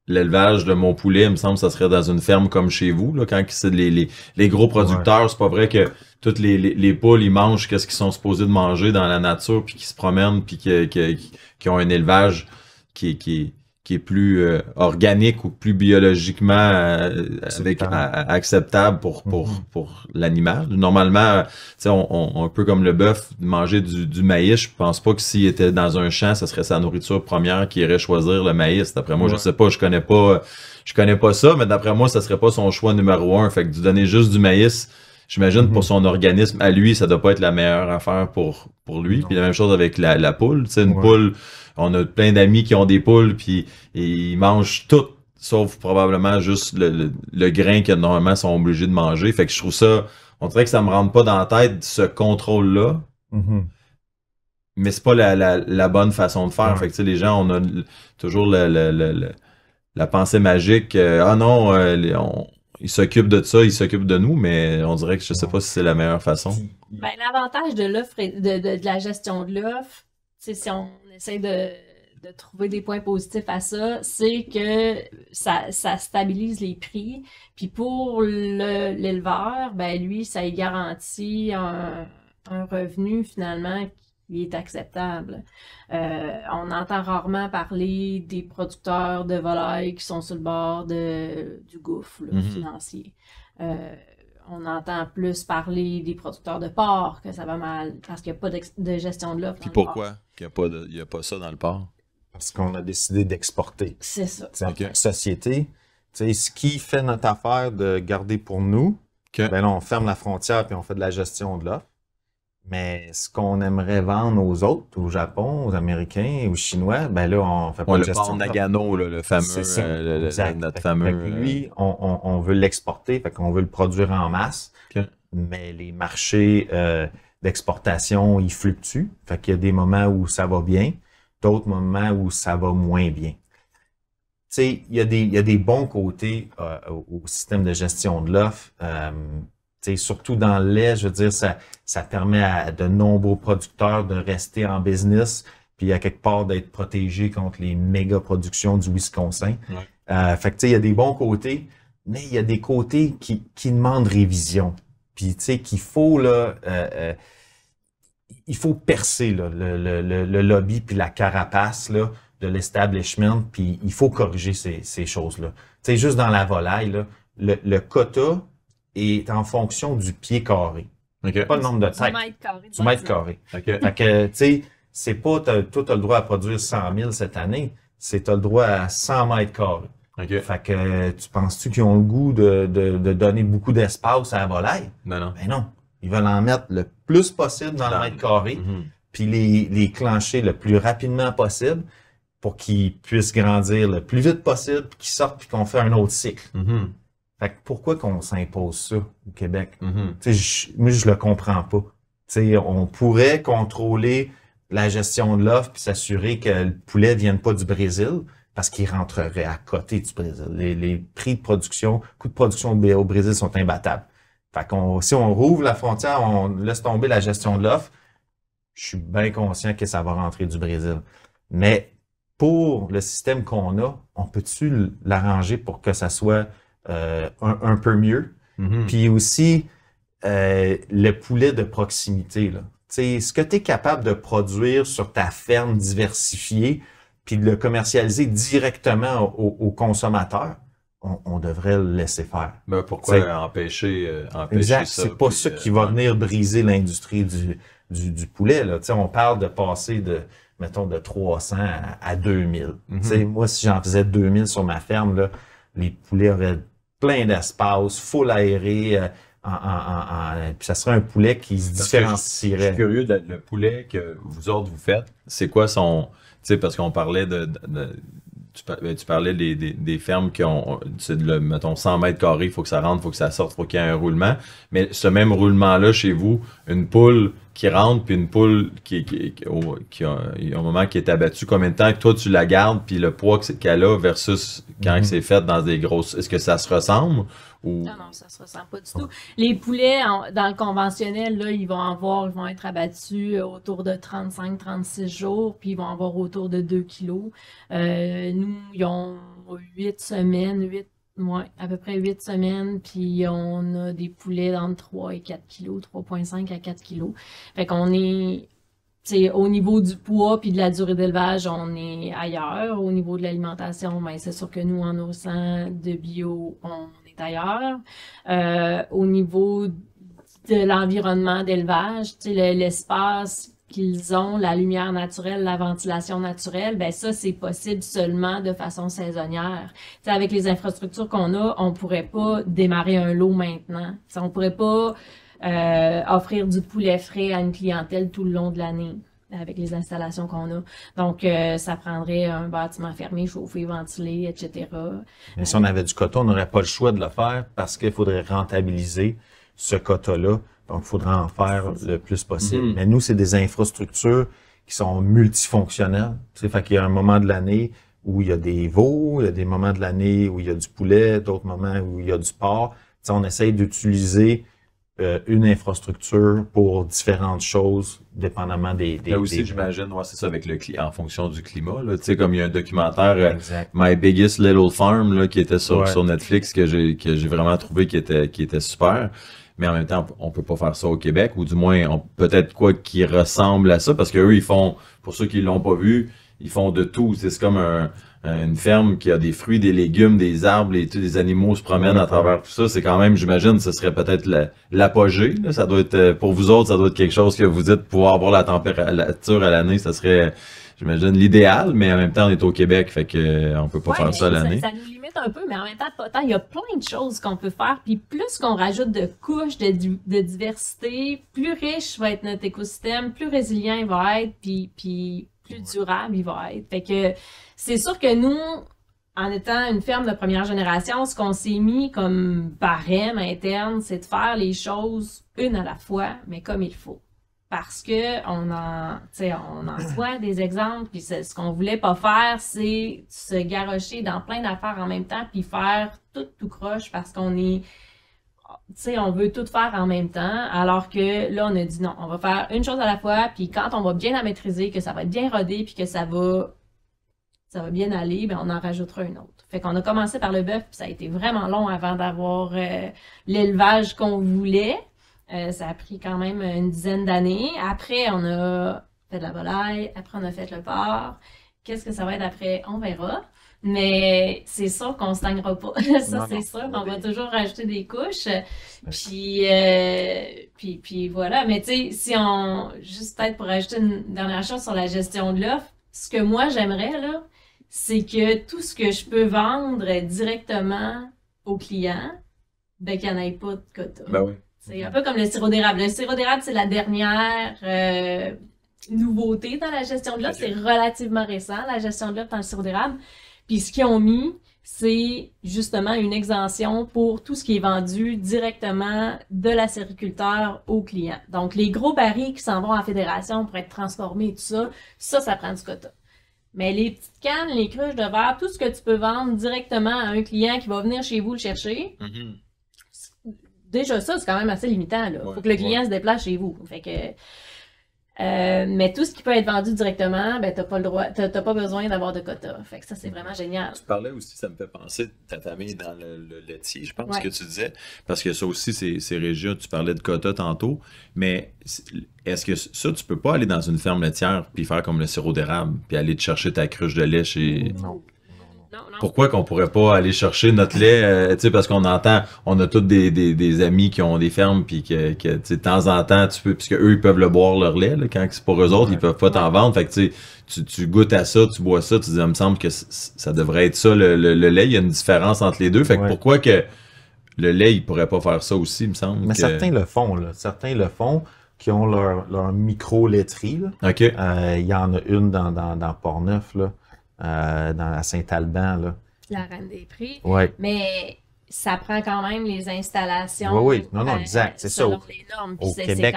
l'élevage de mon poulet, il me semble que ça serait dans une ferme comme chez vous, là, quand c'est les gros producteurs, c'est pas vrai que toutes les poules, ils mangent qu'est-ce qu'ils sont supposés de manger dans la nature, puis qu'ils se promènent, puis qui ont un élevage qui est plus organique ou plus biologiquement acceptable pour l'animal. Normalement, tu sais, on un peu comme le bœuf, manger du maïs, je pense pas que s'il était dans un champ, ça serait sa nourriture première qui irait choisir le maïs. D'après moi, je sais pas, je connais pas ça, mais d'après moi, ça serait pas son choix numéro 1. Fait que de donner juste du maïs, j'imagine pour son organisme, à lui, ça doit pas être la meilleure affaire pour lui. Non. Puis la même chose avec la poule. Tu sais, une poule, on a plein d'amis qui ont des poules, puis ils mangent tout, sauf probablement juste le grain que normalement sont obligés de manger. Fait que je trouve ça, on dirait que ça me rentre pas dans la tête, ce contrôle-là. Mais c'est pas la bonne façon de faire. Fait que tu sais, les gens, on a toujours la pensée magique. Ah non, ils s'occupent de ça, ils s'occupent de nous, mais on dirait que je sais pas si c'est la meilleure façon. Ben, l'avantage de l'offre et de la gestion de l'offre, si on essaie de trouver des points positifs à ça, c'est que ça stabilise les prix. Puis pour l'éleveur, ben lui, ça lui garantit un revenu finalement il est acceptable. On entend rarement parler des producteurs de volailles qui sont sur le bord du gouffre là, financier. On entend plus parler des producteurs de porc que ça va mal parce qu'il n'y a pas de gestion de l'offre. Puis pourquoi qu'il n'y a pas ça dans le port? Parce qu'on a décidé d'exporter. C'est ça. En tant que société, ce qui fait notre affaire de garder pour nous, ben là, on ferme la frontière puis on fait de la gestion de l'offre. Mais ce qu'on aimerait vendre aux autres, au Japon, aux Américains, aux Chinois, ben là, on fait pas de gestion de l'offre. Le port Nagano, là, le fameux, notre fameux... Fait que lui, on veut l'exporter, fait qu'on veut le produire en masse. Mais les marchés d'exportation, ils fluctuent. Fait qu'il y a des moments où ça va bien, d'autres moments où ça va moins bien. Tu sais, il y a des bons côtés au système de gestion de l'offre. Surtout dans le lait, je veux dire, ça permet à de nombreux producteurs de rester en business, puis à quelque part d'être protégés contre les méga productions du Wisconsin. Fait que tu sais, il y a des bons côtés, mais il y a des côtés qui demandent révision. Puis tu sais, qu'il faut là, il faut percer là, le lobby puis la carapace là de l'establishment, puis il faut corriger ces choses-là. Tu sais, juste dans la volaille là, le quota est en fonction du pied carré. Pas le nombre de têtes. Du mètre carré. Fait que, tu sais, c'est pas, toi, t'as le droit à produire 100 000 cette année, c'est t'as le droit à 100 mètres carrés. Fait que, tu penses-tu qu'ils ont le goût de donner beaucoup d'espace à la volaille? Non. Ben non. Ils veulent en mettre le plus possible dans le mètre carré, puis les clencher le plus rapidement possible pour qu'ils puissent grandir le plus vite possible, puis qu'ils sortent, puis qu'on fait un autre cycle. Fait que pourquoi qu'on s'impose ça au Québec? Moi, je le comprends pas. T'sais, on pourrait contrôler la gestion de l'offre puis s'assurer que le poulet ne vienne pas du Brésil parce qu'il rentrerait à côté du Brésil. Les prix de production, coûts de production au Brésil sont imbattables. Fait qu'on, si on rouvre la frontière, on laisse tomber la gestion de l'offre, je suis bien conscient que ça va rentrer du Brésil. Mais pour le système qu'on a, on peut-tu l'arranger pour que ça soit un peu mieux. Puis aussi, le poulet de proximité. Là. Ce que tu es capable de produire sur ta ferme diversifiée, puis de le commercialiser directement aux consommateurs, on devrait le laisser faire. Ben pourquoi empêcher exact, ça? C'est pas ça qui va venir briser l'industrie du poulet. Là. On parle de passer mettons, de 300 à 2000. Moi, si j'en faisais 2000 sur ma ferme, là, les poulets auraient plein d'espace, full aéré, puis ça serait un poulet qui se différencierait. Je suis curieux, le poulet que vous autres vous faites, c'est quoi son... Tu sais, parce qu'on parlait tu parlais des fermes qui ont, mettons, 100 mètres carrés, il faut que ça rentre, il faut que ça sorte, il faut qu'il y ait un roulement. Mais ce même roulement-là, chez vous, une poule qui rentre, puis une poule au moment qui est abattue, combien de temps que toi tu la gardes, puis le poids qu'elle a versus quand c'est fait dans des grosses... Est-ce que ça se ressemble? Ou... Non, ça se ressemble pas du tout. Les poulets, dans le conventionnel, là, ils vont être abattus autour de 35-36 jours, puis ils vont avoir autour de 2 kilos. Nous, ils ont 8 semaines, à peu près 8 semaines, puis on a des poulets d'entre 3 et 4 kilos, 3,5 à 4 kilos. Fait qu'on est... au niveau du poids puis de la durée d'élevage, on est ailleurs. Au niveau de l'alimentation, ben, c'est sûr que nous, en nos sang de bio, on est ailleurs. Au niveau de l'environnement d'élevage, l'espace qu'ils ont, la lumière naturelle, la ventilation naturelle, ben ça, c'est possible seulement de façon saisonnière. T'sais, avec les infrastructures qu'on a, on pourrait pas démarrer un lot maintenant. T'sais, on pourrait pas offrir du poulet frais à une clientèle tout le long de l'année avec les installations qu'on a. Donc, ça prendrait un bâtiment fermé, chauffé, ventilé, etc. Mais si on avait du quota, on n'aurait pas le choix de le faire parce qu'il faudrait rentabiliser ce quota-là. Donc, il faudrait en faire le plus possible. Mais nous, c'est des infrastructures qui sont multifonctionnelles. Tu sais, fait qu'il y a un moment de l'année où il y a des veaux, il y a des moments de l'année où il y a du poulet, d'autres moments où il y a du porc. Tu sais, on essaye d'utiliser une infrastructure pour différentes choses, dépendamment des... Là aussi, j'imagine, c'est ça, avec en fonction du climat. Tu sais, comme il y a un documentaire, My Biggest Little Farm, là, qui était sur Netflix, que j'ai vraiment trouvé qui était super. mais en même temps, on peut pas faire ça au Québec, ou du moins, peut-être quoi qui ressemble à ça, parce que eux, ils font, pour ceux qui l'ont pas vu, ils font de tout. C'est comme une ferme qui a des fruits, des légumes, des arbres, et tous les animaux se promènent à travers tout ça. C'est quand même, j'imagine, ce serait peut-être l'apogée. Là. Ça doit être, pour vous autres, ça doit être quelque chose que vous dites pouvoir avoir la température à l'année, ça serait, j'imagine, l'idéal, mais en même temps, on est au Québec, fait que on peut pas faire ça à l'année. Ça nous limite un peu, mais en même temps, pas tant. Il y a plein de choses qu'on peut faire, puis plus qu'on rajoute de couches de diversité, plus riche va être notre écosystème, plus résilient il va être, puis plus durable il va être. Fait que c'est sûr que nous, en étant une ferme de première génération, ce qu'on s'est mis comme barème interne, c'est de faire les choses une à la fois, mais comme il faut. Parce que on en voit des exemples, puis ce qu'on voulait pas faire, c'est se garrocher dans plein d'affaires en même temps, puis faire tout croche, parce qu'on est, on veut tout faire en même temps, alors que là, on a dit non, on va faire une chose à la fois, puis quand on va bien la maîtriser, que ça va être bien rodé, puis que ça va bien aller, ben on en rajoutera une autre. Fait qu'on a commencé par le bœuf, puis ça a été vraiment long avant d'avoir l'élevage qu'on voulait. Ça a pris quand même une dizaine d'années. Après, on a fait de la volaille. Après, on a fait le porc. Qu'est-ce que ça va être après? On verra. Mais c'est sûr qu'on ne stagnera pas. Ça, c'est sûr. On va toujours rajouter des couches. Puis voilà. Mais tu sais, si on... Juste peut-être pour rajouter une dernière chose sur la gestion de l'offre, ce que moi, j'aimerais, là, c'est que tout ce que je peux vendre directement aux clients, ben qu'il n'y en ait pas de quota. Ben oui. C'est un peu comme le sirop d'érable. Le sirop d'érable, c'est la dernière nouveauté dans la gestion de l'offre. C'est relativement récent, la gestion de l'offre dans le sirop d'érable. Puis ce qu'ils ont mis, c'est justement une exemption pour tout ce qui est vendu directement de la sériculteur au client. Donc, les gros barils qui s'en vont en fédération pour être transformés et tout ça, ça prend du quota. Mais les petites cannes, les cruches de verre, tout ce que tu peux vendre directement à un client qui va venir chez vous le chercher, déjà ça, c'est quand même assez limitant. Il faut que le client se déplace chez vous. Fait que, mais tout ce qui peut être vendu directement, ben t'as pas le droit, t'as pas besoin d'avoir de quota. Fait que ça, c'est vraiment génial. Tu parlais aussi, ça me fait penser de ta famille dans le laitier, je pense que tu disais. Parce que ça aussi, c'est région, tu parlais de quota tantôt. Mais est-ce que ça, tu peux pas aller dans une ferme laitière puis faire comme le sirop d'érable puis aller te chercher ta cruche de lait chez... Non. Non. Pourquoi qu'on pourrait pas aller chercher notre lait, tu sais, parce qu'on entend, on a tous des amis qui ont des fermes, puis que tu sais, de temps en temps, tu peux, puisque eux, ils peuvent le boire leur lait, là, quand c'est pour eux autres, ils peuvent pas t'en vendre, fait que tu sais, tu goûtes à ça, tu bois ça, tu dis, il me semble que ça devrait être ça, le lait, il y a une différence entre les deux, fait que pourquoi que le lait, il pourrait pas faire ça aussi, il me semble. Mais certains le font, là. Certains le font, qui ont leur micro-laiterie, là. OK. Il y en a une dans Portneuf, là. Dans la Saint-Alban, là. La Reine des Prix. Ouais. Mais ça prend quand même les installations. Oui. Non, exact. C'est ça. Selon les normes. Au Québec,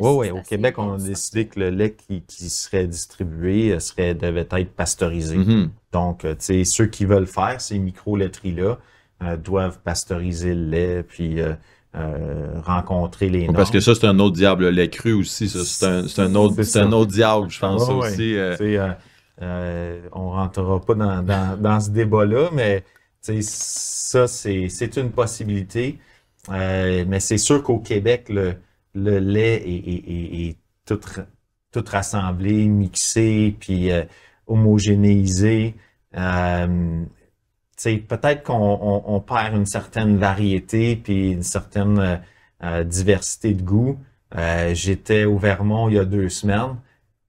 au Québec, on a décidé que le lait qui serait distribué devait être pasteurisé. Donc, tu sais, ceux qui veulent faire ces micro-laiteries-là doivent pasteuriser le lait, puis rencontrer les normes. Parce que ça, c'est un autre diable, le lait cru aussi, ça. C'est un autre diable, je pense, ça aussi. On rentrera pas dans ce débat-là, mais ça, c'est une possibilité. Mais c'est sûr qu'au Québec, le lait est tout rassemblé, mixé, puis homogénéisé. Peut-être qu'on perd une certaine variété, puis une certaine diversité de goût. J'étais au Vermont il y a 2 semaines.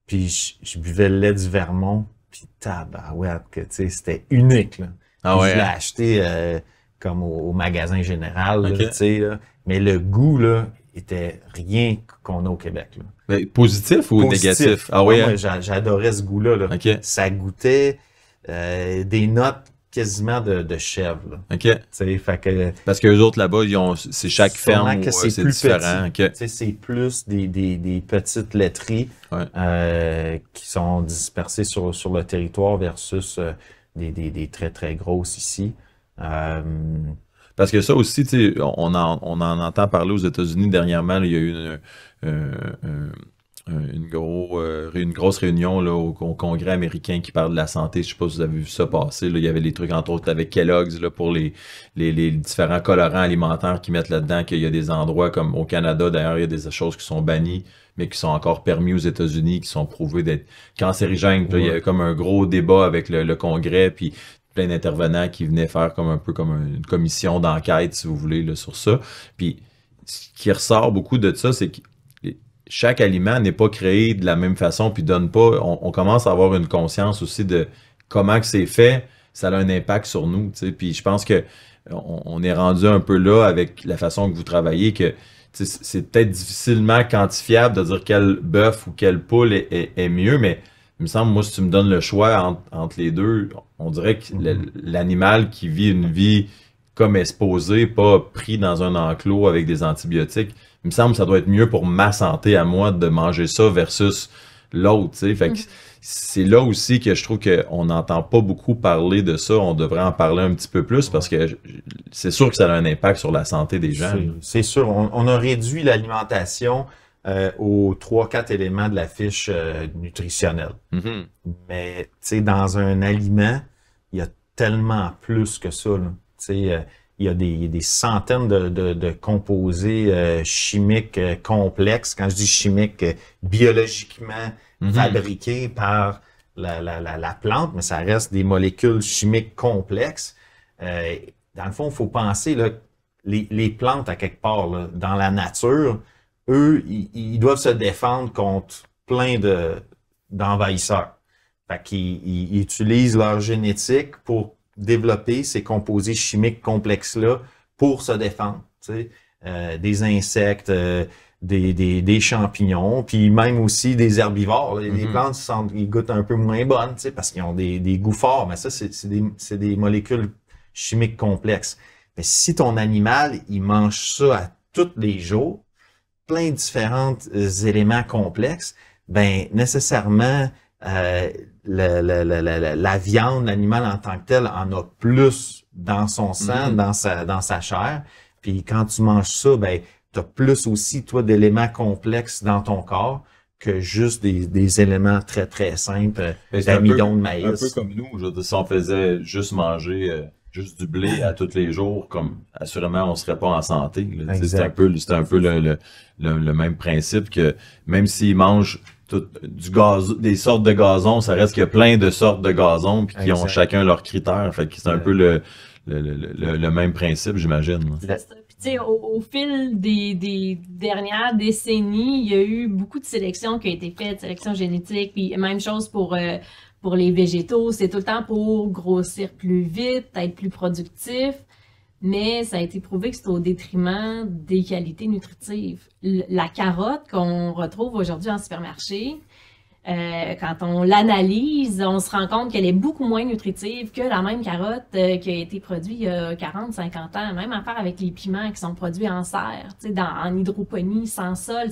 Puis je buvais le lait du Vermont, puis tabarouette, que tu sais, c'était unique, là. Je l'ai acheté comme au magasin général, là, tu sais, là. Mais le goût, là, était rien qu'on a au Québec, là. Mais positif ou négatif? Ah ouais, moi, j'adorais ce goût-là, là. Ça goûtait des notes quasiment de chèvre, là. OK. Fait que, parce qu'eux autres, là-bas, c'est chaque ferme où c'est différent. C'est plus des petites laiteries qui sont dispersées sur le territoire versus des très, très grosses ici. Parce que ça aussi, tu sais, on en entend parler aux États-Unis dernièrement. Là, il y a eu une grosse réunion là, au Congrès américain qui parle de la santé. Je sais pas si vous avez vu ça passer. Là. Il y avait des trucs, entre autres, avec Kellogg's là, pour les différents colorants alimentaires qu'ils mettent là-dedans, qu'il y a des endroits comme au Canada, d'ailleurs, il y a des choses qui sont bannies, mais qui sont encore permis aux États-Unis, qui sont prouvées d'être cancérigènes. Puis là, il y avait comme un gros débat avec le Congrès, puis plein d'intervenants qui venaient faire comme un peu comme une commission d'enquête, si vous voulez, là, sur ça. Puis ce qui ressort beaucoup de ça, c'est que chaque aliment n'est pas créé de la même façon, puis donne pas. On commence à avoir une conscience aussi de comment que c'est fait, ça a un impact sur nous. Tu sais. Puis je pense que on est rendu un peu là avec la façon que vous travaillez, que c'est peut-être difficilement quantifiable de dire quel bœuf ou quelle poule est mieux, mais il me semble, moi, si tu me donnes le choix entre les deux, on dirait que l'animal qui vit une vie comme exposé, pas pris dans un enclos avec des antibiotiques, il me semble que ça doit être mieux pour ma santé à moi de manger ça versus l'autre, tu sais. Fait que c'est là aussi que je trouve qu'on n'entend pas beaucoup parler de ça. On devrait en parler un petit peu plus parce que c'est sûr que ça a un impact sur la santé des gens. C'est sûr. On a réduit l'alimentation aux 3-4 éléments de la fiche nutritionnelle. Mm-hmm. Mais, tu sais, dans un aliment, il y a tellement plus que ça, là. Tu sais, il y a des centaines de composés chimiques complexes. Quand je dis chimiques, biologiquement fabriqués par la plante, mais ça reste des molécules chimiques complexes. Dans le fond, il faut penser, là, les plantes, à quelque part, là, dans la nature, eux, ils doivent se défendre contre plein d'envahisseurs. Fait qu'ils utilisent leur génétique pour développer ces composés chimiques complexes-là pour se défendre. Tu sais, des insectes, des champignons, puis même aussi des herbivores. Les plantes, ils goûtent un peu moins bonnes, tu sais, parce qu'ils ont des goûts forts, mais ça, c'est des molécules chimiques complexes. Mais si ton animal, il mange ça à tous les jours, plein de différents éléments complexes, ben nécessairement, la viande, l'animal en tant que tel en a plus dans son sang, dans sa chair. Puis quand tu manges ça, ben tu as plus aussi, toi, d'éléments complexes dans ton corps que juste des éléments très, très simples d'amidon de maïs. Un peu comme nous, je veux dire, si on faisait juste manger juste du blé à tous les jours, comme assurément on serait pas en santé. C'est un peu le même principe que même s'ils mangent du gaz, des sortes de gazon, ça reste qu'il y a plein de sortes de gazon puis qui ont chacun leurs critères. Fait que c'est un peu le même principe, j'imagine. Puis tu sais, au fil des dernières décennies, il y a eu beaucoup de sélections qui ont été faites, sélection génétique, puis même chose pour les végétaux, c'est tout le temps pour grossir plus vite, être plus productif. Mais ça a été prouvé que c'est au détriment des qualités nutritives. La carotte qu'on retrouve aujourd'hui en supermarché, quand on l'analyse, on se rend compte qu'elle est beaucoup moins nutritive que la même carotte qui a été produite il y a 40, 50 ans. Même affaire avec les piments qui sont produits en serre, en hydroponie, sans sol.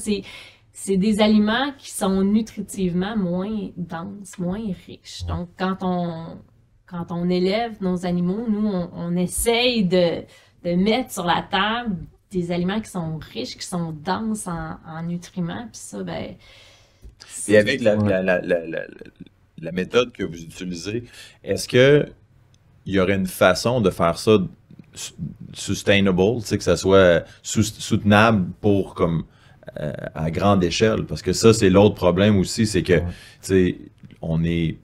C'est des aliments qui sont nutritivement moins denses, moins riches. Donc, quand on élève nos animaux, nous, on essaye de mettre sur la table des aliments qui sont riches, qui sont denses en nutriments. Puis ça, ben... Et avec la méthode que vous utilisez, est-ce que il y aurait une façon de faire ça sustainable, tu sais, que ça soit soutenable pour comme à grande échelle? Parce que ça, c'est l'autre problème aussi, c'est que tu sais, on est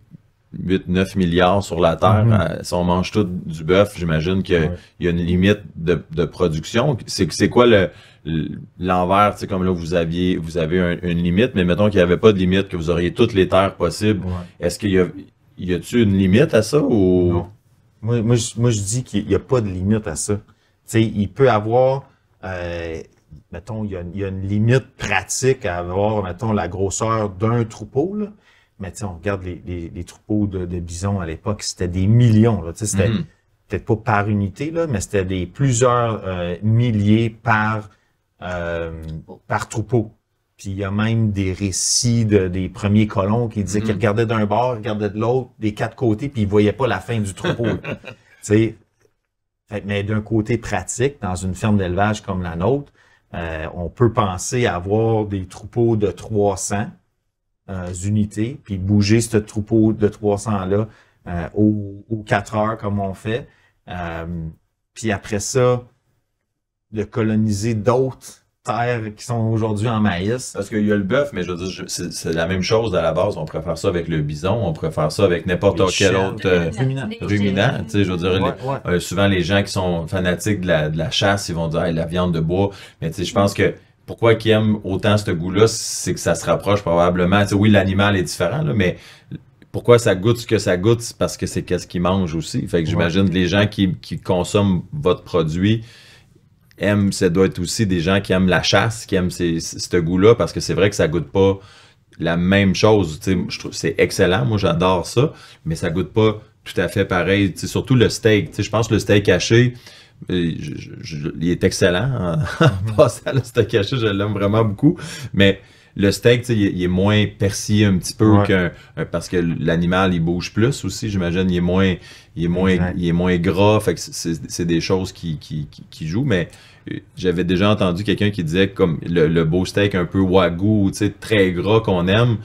8-9 milliards sur la Terre. Si on mange tout du bœuf, j'imagine qu'il y a une limite de production. C'est quoi l'envers, tu sais, comme là, vous avez une limite, mais mettons qu'il n'y avait pas de limite, que vous auriez toutes les terres possibles. Est-ce qu'il y a-tu une limite à ça ou? Non. Moi, je dis qu'il n'y a pas de limite à ça. Tu sais, il peut avoir, mettons, il y a une limite pratique à avoir, mettons, la grosseur d'un troupeau, là. Mais tu sais, on regarde les troupeaux de bisons à l'époque, c'était des millions, là. Tu sais, c'était peut-être pas par unité, là, mais c'était plusieurs milliers par troupeau. Puis il y a même des récits des premiers colons qui disaient qu'ils regardaient d'un bord, regardaient de l'autre, des quatre côtés, puis ils voyaient pas la fin du troupeau. Tu sais, mais d'un côté pratique, dans une ferme d'élevage comme la nôtre, On peut penser avoir des troupeaux de 300 unités, puis bouger ce troupeau de 300-là aux 4 heures comme on fait. Puis après ça, de coloniser d'autres terres qui sont aujourd'hui en maïs. Parce qu'il y a le bœuf, mais je veux dire, c'est la même chose à la base. On pourrait faire ça avec le bison, on pourrait faire ça avec n'importe quel autre ruminant. Tu sais, je veux dire, souvent les gens qui sont fanatiques de la chasse, ils vont dire hey, la viande de bois. Mais tu sais, je pense que pourquoi ils aiment autant ce goût-là, c'est que ça se rapproche probablement. Tu sais, oui, l'animal est différent, là, mais pourquoi ça goûte ce que ça goûte, c'est parce que c'est qu'est-ce qu'ils mangent aussi. Fait que j'imagine que les gens qui consomment votre produit ça doit être aussi des gens qui aiment la chasse, qui aiment ce goût-là, parce que c'est vrai que ça goûte pas la même chose. Tu sais, je trouve c'est excellent, moi j'adore ça, mais ça goûte pas tout à fait pareil. Tu sais, surtout le steak. Tu sais, je pense que le steak haché, il est excellent. En passant, le steak haché, je l'aime vraiment beaucoup. Mais le steak, tu sais, il est moins persillé un petit peu parce que l'animal, il bouge plus aussi, j'imagine. Il est moins gras. Fait que c'est des choses qui jouent. Mais j'avais déjà entendu quelqu'un qui disait comme le beau steak un peu wagyu, tu sais, très gras qu'on aime.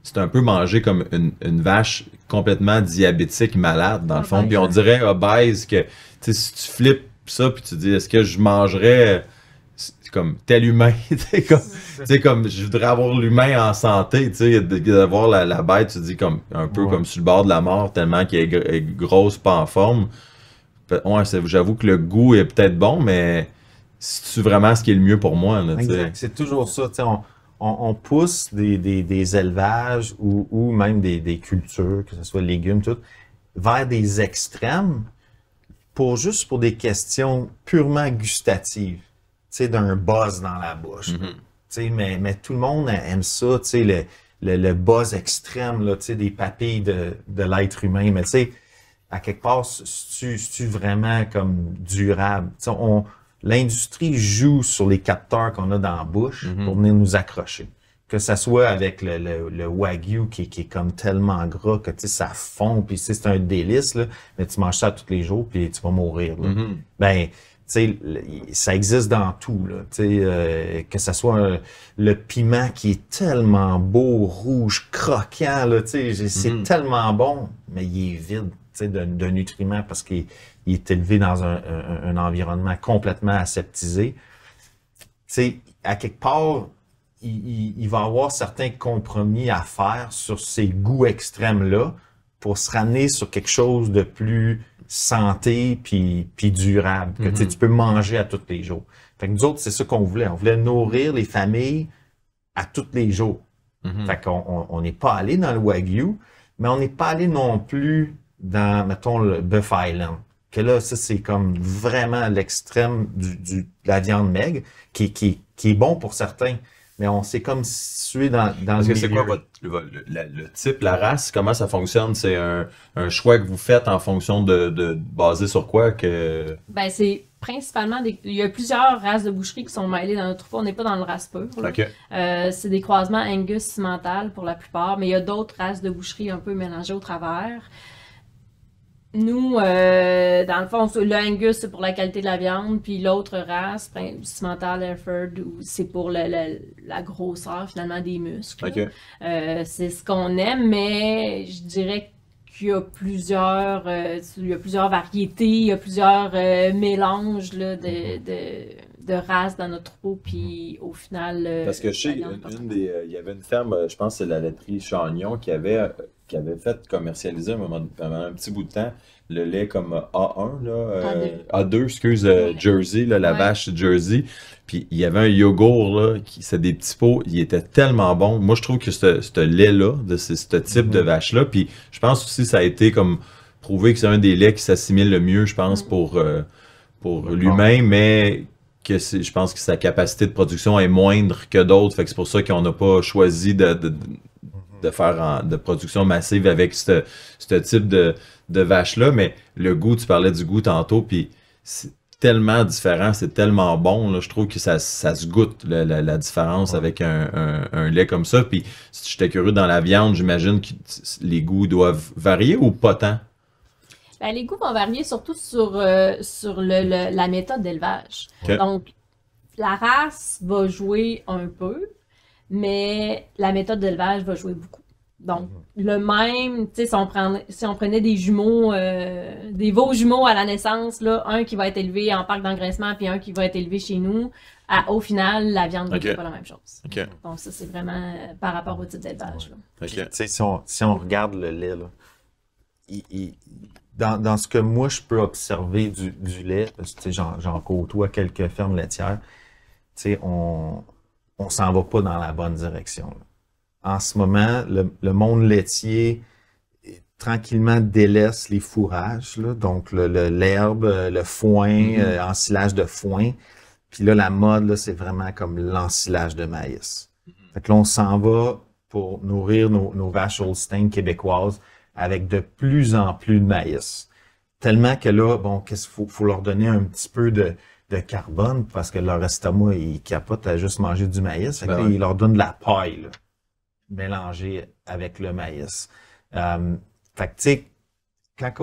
C'est un peu manger comme une vache complètement diabétique, malade, dans le fond. Puis on dirait obèse que, tu sais, si tu flippes ça, puis tu dis, est-ce que je mangerais comme tel humain? Tu sais, comme je voudrais avoir l'humain en santé, tu sais, d'avoir la bête, tu dis, comme un peu comme sur le bord de la mort, tellement qu'elle est grosse, pas en forme. Ouais, j'avoue que le goût est peut-être bon, mais c'est vraiment ce qui est le mieux pour moi. Là, exact. C'est toujours ça, tu sais, on pousse des élevages ou même des cultures, que ce soit légumes, tout, vers des extrêmes juste pour des questions purement gustatives, tu sais, d'un buzz dans la bouche. Tu sais, mais tout le monde aime ça, tu sais, le buzz extrême, là, tu sais, des papilles de l'être humain. Mais tu sais, à quelque part, c'est-tu vraiment comme durable? Tu sais, l'industrie joue sur les capteurs qu'on a dans la bouche pour venir nous accrocher. Que ça soit avec le wagyu qui est comme tellement gras que tu sais, ça fond, puis c'est un délice, là, mais tu manges ça tous les jours, puis tu vas mourir. Là. Ben, tu sais, ça existe dans tout, là, tu sais, que ça soit le piment qui est tellement beau, rouge, croquant, là, tu sais, c'est tellement bon, mais il est vide, tu sais, de nutriments parce qu'il est élevé dans un environnement complètement aseptisé. Tu sais, à quelque part, il va avoir certains compromis à faire sur ces goûts extrêmes-là pour se ramener sur quelque chose de plus santé puis durable, que tu peux manger à tous les jours. Fait que nous autres, c'est ça qu'on voulait. On voulait nourrir les familles à tous les jours. Fait qu'on n'est pas allé dans le wagyu, mais on n'est pas allé non plus dans, mettons, le Buff Island. Que là, ça, c'est comme vraiment l'extrême de la viande maigre, qui est bon pour certains. Mais on s'est comme situé dans Parce que c'est quoi le type, la race? Comment ça fonctionne? C'est un choix que vous faites en fonction de basé sur quoi? Ben, c'est principalement il y a plusieurs races de boucherie qui sont mêlées dans notre troupeau. On n'est pas dans le race pur. C'est des croisements Angus cimental pour la plupart, mais il y a d'autres races de boucherie un peu mélangées au travers. Nous, dans le fond, le Angus, c'est pour la qualité de la viande, puis l'autre race, Cimental Hereford, c'est pour la grosseur, finalement, des muscles. C'est ce qu'on aime, mais je dirais qu'il y a plusieurs variétés, il y a plusieurs mélanges là, de races dans notre troupeau, puis au final... Parce que je sais, il y avait une ferme, je pense que c'est la laiterie Chagnon, qui avait fait commercialiser un petit bout de temps le lait comme A1, là, A2, excuse, Jersey, là, la vache Jersey. Puis il y avait un yogourt, là, c'est des petits pots, il était tellement bon. Moi, je trouve que ce lait-là, de ce type de vache-là, puis je pense aussi que ça a été comme prouvé que c'est un des laits qui s'assimile le mieux, je pense, pour l'humain, mais que je pense que sa capacité de production est moindre que d'autres, fait que c'est pour ça qu'on n'a pas choisi de faire de production massive avec ce type de vache-là, mais le goût, tu parlais du goût tantôt, puis c'est tellement différent, c'est tellement bon, là, je trouve que ça se goûte, la différence avec un lait comme ça, puis si j'étais curieux dans la viande, j'imagine que les goûts doivent varier ou pas tant? Ben, les goûts vont varier surtout sur la méthode d'élevage. Donc, la race va jouer un peu, mais la méthode d'élevage va jouer beaucoup. Donc, le même, tu sais, si on prenait des jumeaux, des veaux jumeaux à la naissance, là, un qui va être élevé en parc d'engraissement puis un qui va être élevé chez nous, au final, la viande ne pas la même chose. Donc, ça, c'est vraiment par rapport au type d'élevage. Tu sais, si on regarde le lait, là, dans ce que moi, je peux observer du lait, parce que j'en côtoie quelques fermes laitières, tu sais, on s'en va pas dans la bonne direction. Là. En ce moment, le monde laitier tranquillement délaisse les fourrages, là, donc l'herbe, le foin, ensilage de foin. Puis là, la mode, là, c'est vraiment comme l'ensilage de maïs. Fait que là, on s'en va pour nourrir nos vaches Holstein québécoises avec de plus en plus de maïs. Tellement que là, bon, qu'est-ce qu'il faut leur donner un petit peu de carbone parce que leur estomac, il capote à juste manger du maïs. Fait que là, ils leur donnent de la paille, là, mélangée avec le maïs. Fait que, tu sais, quand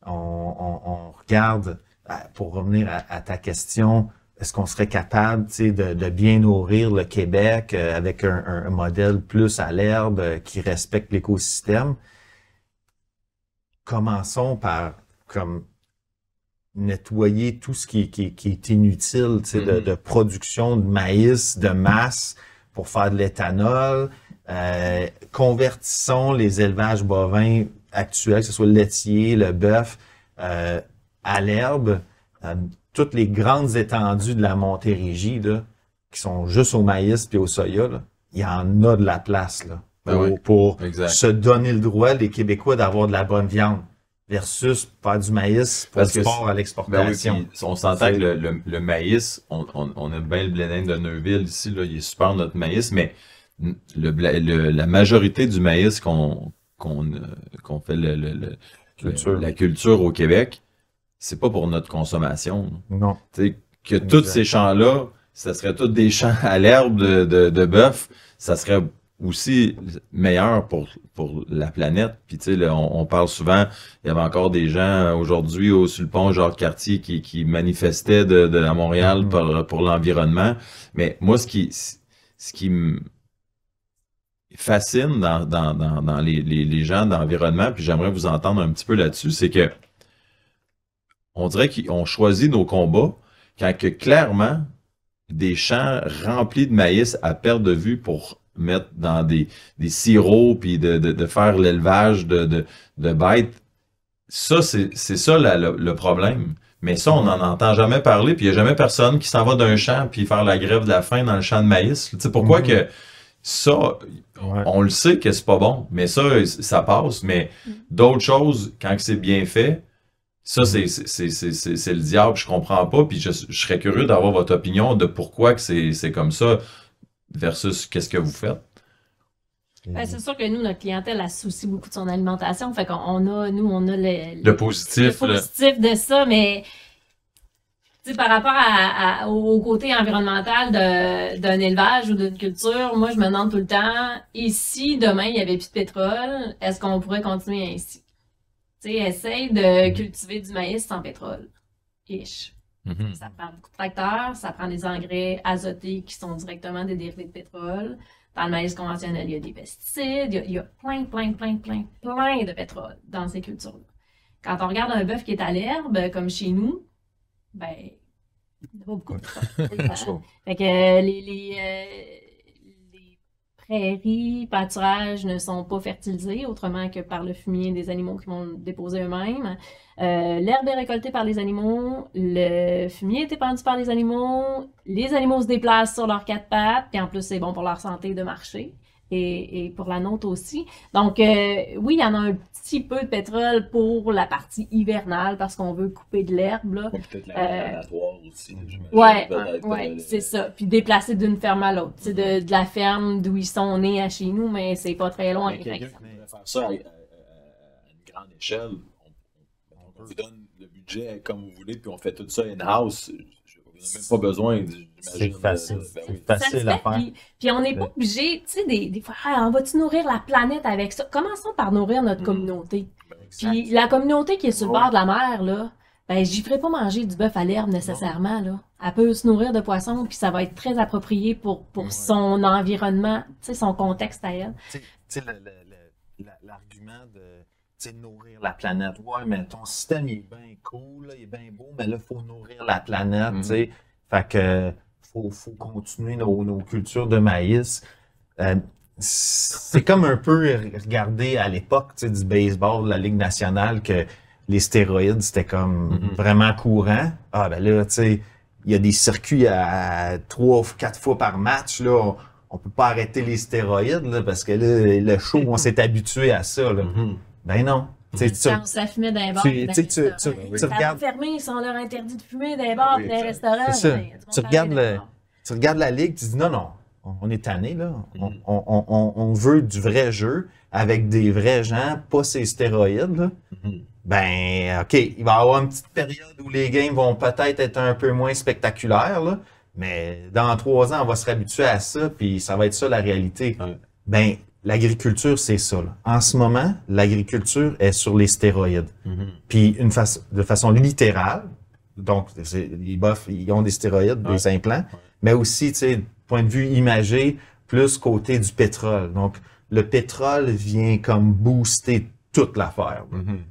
on regarde, pour revenir à ta question, est-ce qu'on serait capable, tu sais, de bien nourrir le Québec avec un modèle plus à l'herbe qui respecte l'écosystème? Commençons par comme nettoyer tout ce qui est inutile, tu sais, de production de maïs, de masse pour faire de l'éthanol. Convertissons les élevages bovins actuels, que ce soit le laitier, le bœuf, à l'herbe. Toutes les grandes étendues de la Montérégie, là, qui sont juste au maïs puis au soya, là, il y en a de la place là, pour se donner le droit, les Québécois, d'avoir de la bonne viande versus faire du maïs pour le sport à l'exportation. On s'entend que le maïs, on a bien le blé d'Inde de Neuville ici, là, il est super notre maïs, mais la majorité du maïs qu'on fait la culture au Québec, c'est pas pour notre consommation. Non. T'sais, que tous ces champs-là, ça serait tous des champs à l'herbe de bœuf, ça serait aussi meilleur pour la planète. Puis tu sais, on parle souvent, il y avait encore des gens aujourd'hui sur le pont Jacques-Cartier qui manifestaient à Montréal pour l'environnement. Mais moi, ce qui me fascine dans les gens d'environnement, puis j'aimerais vous entendre un petit peu là-dessus, c'est que on dirait qu'on choisit nos combats quand que clairement des champs remplis de maïs à perte de vue pour mettre dans des sirops puis de faire l'élevage de bêtes. Ça, c'est ça le problème. Mais ça, on n'en entend jamais parler, puis il n'y a jamais personne qui s'en va d'un champ puis faire la grève de la faim dans le champ de maïs. Tu sais, pourquoi que ça, on le sait que c'est pas bon, mais ça passe. Mais d'autres choses, quand c'est bien fait, ça, c'est le diable, je comprends pas, puis je serais curieux d'avoir votre opinion de pourquoi que c'est comme ça versus qu'est-ce que vous faites. Ben, c'est sûr que nous, notre clientèle, elle soucie beaucoup de son alimentation, fait qu'on a, nous, on a le positif de ça, mais par rapport au côté environnemental d'un élevage ou d'une culture, moi, je me demande tout le temps, et si demain, il n'y avait plus de pétrole, est-ce qu'on pourrait continuer ainsi? Tu sais, essaye de cultiver du maïs sans pétrole. Ish. Ça prend beaucoup de tracteurs, ça prend des engrais azotés qui sont directement des dérivés de pétrole. Dans le maïs conventionnel, il y a des pesticides, il y a plein de pétrole dans ces cultures-là. Quand on regarde un bœuf qui est à l'herbe, comme chez nous, ben, il n'y a pas beaucoup de pétrole. Fait que les prairies, pâturages ne sont pas fertilisés, autrement que par le fumier des animaux qui vont déposer eux-mêmes. L'herbe est récoltée par les animaux, le fumier est épandu par les animaux se déplacent sur leurs quatre pattes, puis en plus c'est bon pour leur santé de marcher, et pour la nôtre aussi. Donc oui, il y en a un petit peu de pétrole pour la partie hivernale, parce qu'on veut couper de l'herbe, là. Peut-être l'abattoir aussi. Ouais, c'est ça. Puis déplacer d'une ferme à l'autre. C'est de la ferme d'où ils sont nés à chez nous, mais c'est pas très loin. Quelqu'un qui pourrait faire ça à une grande échelle, on vous donne le budget comme vous voulez, puis on fait tout ça in-house. Vous n'avez même pas besoin, j'imagine. C'est facile. C'est facile à faire. Puis on n'est pas obligé, tu sais, des fois, on va-tu nourrir la planète avec ça? Commençons par nourrir notre communauté. Puis la communauté qui est sur le bord de la mer, là, ben j'y ferai pas manger du bœuf à l'herbe nécessairement, là. Elle peut se nourrir de poissons, puis ça va être très approprié pour son environnement, tu sais, son contexte à elle. Tu sais, l'argument de nourrir la planète. Ouais, mais ton système, il est bien cool, là, il est bien beau, mais là, il faut nourrir la planète, tu sais. Fait que faut continuer nos cultures de maïs. C'est comme un peu regarder à l'époque, tu sais, du baseball, de la Ligue nationale, que les stéroïdes, c'était comme vraiment courant. Ah, ben là, tu sais, il y a des circuits à 3 ou 4 fois par match, là. On peut pas arrêter les stéroïdes, là, parce que là, le show, on s'est habitué à ça, là. Ben non. Quand ça fumait dans les bars, tu regardes... fermés, ils sont leur interdit de fumer dans les bars, dans les restaurants. C'est ça. Tu regardes la ligue, tu dis non, on est tanné, là. On veut du vrai jeu avec des vrais gens, pas ces stéroïdes, là. Ben, OK, il va y avoir une petite période où les games vont peut-être être un peu moins spectaculaires, là, mais dans 3 ans, on va se réhabituer à ça, puis ça va être ça la réalité. Ben, l'agriculture, c'est ça, là. En ce moment, l'agriculture est sur les stéroïdes. Puis de façon littérale, donc les bœufs, ils ont des stéroïdes, des implants, mais aussi, tu sais, point de vue imagé, plus côté du pétrole. Donc, le pétrole vient comme booster toute l'affaire.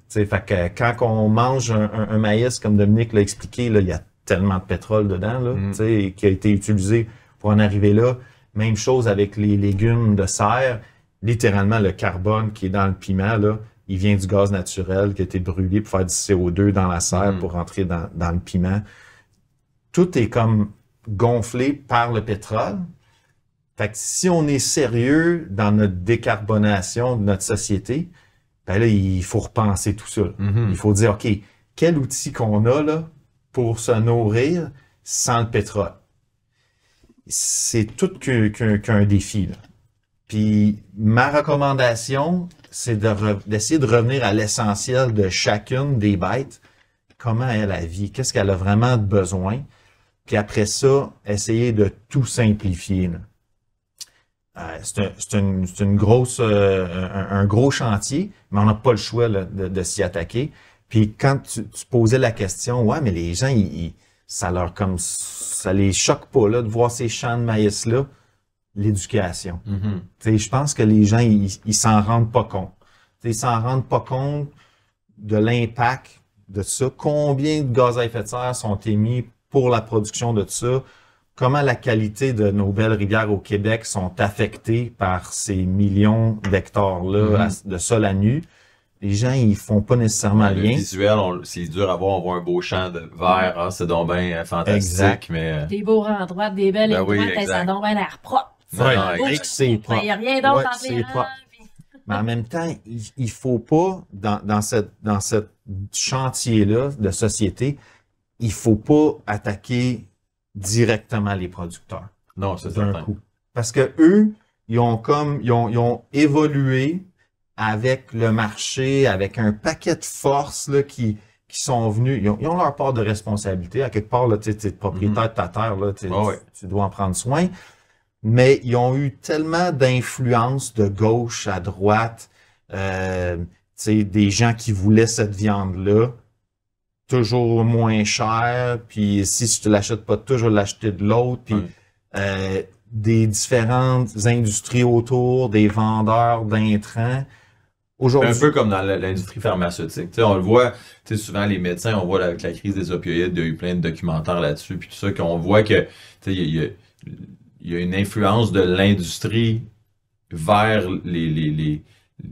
Fait que quand on mange un maïs, comme Dominique l'a expliqué, là, il y a tellement de pétrole dedans, là, qui a été utilisé pour en arriver là. Même chose avec les légumes de serre. Littéralement, le carbone qui est dans le piment, là, il vient du gaz naturel qui a été brûlé pour faire du CO2 dans la serre pour rentrer dans le piment. Tout est comme gonflé par le pétrole. Fait que si on est sérieux dans notre décarbonation de notre société, ben là, il faut repenser tout ça. Il faut dire, OK, quel outil qu'on a là pour se nourrir sans le pétrole? C'est tout qu'un défi, là. Puis ma recommandation, c'est d'essayer de revenir à l'essentiel de chacune des bêtes. Comment est la vie? Qu'est-ce qu'elle a vraiment besoin? Puis après ça, essayer de tout simplifier, là. C'est une grosse, un gros chantier, mais on n'a pas le choix là, de s'y attaquer. Puis quand tu posais la question, ouais, mais les gens, ça les choque pas là de voir ces champs de maïs là, l'éducation. Je pense que les gens, ils s'en rendent pas compte. Ils s'en rendent pas compte de l'impact de ça. Combien de gaz à effet de serre sont émis pour la production de ça? Comment la qualité de nos belles rivières au Québec sont affectées par ces millions d'hectares-là de sol à nu. Les gens, ils font pas nécessairement le lien. Visuel, c'est dur à voir. On voit un beau champ de vert, hein, c'est donc bien fantastique. Exact. Mais... Des beaux rangs droits, des belles lignes droites, ça donne bien l'air propre. C'est propre. Il n'y a rien d'autre entre c'est les propre. rangs. Mais en même temps, il faut pas, dans cette chantier-là de société, il faut pas attaquer directement les producteurs. Non, c'est d'un certain. coup. Parce que eux, ils ont évolué avec le marché, avec un paquet de forces là, qui sont venus. Ils ont leur part de responsabilité. À quelque part, là, tu es propriétaire de ta terre, là, tu dois en prendre soin. Mais ils ont eu tellement d'influence de gauche à droite, des gens qui voulaient cette viande-là, toujours moins cher, puis si je te l'achète pas de toi, je vais l'acheter de l'autre, puis des différentes industries autour, des vendeurs d'intrants. Aujourd'hui, un peu comme dans l'industrie pharmaceutique. T'sais, on le voit, souvent les médecins, on voit avec la crise des opioïdes, il y a eu plein de documentaires là-dessus, puis tout ça, qu'on voit que il y a une influence de l'industrie vers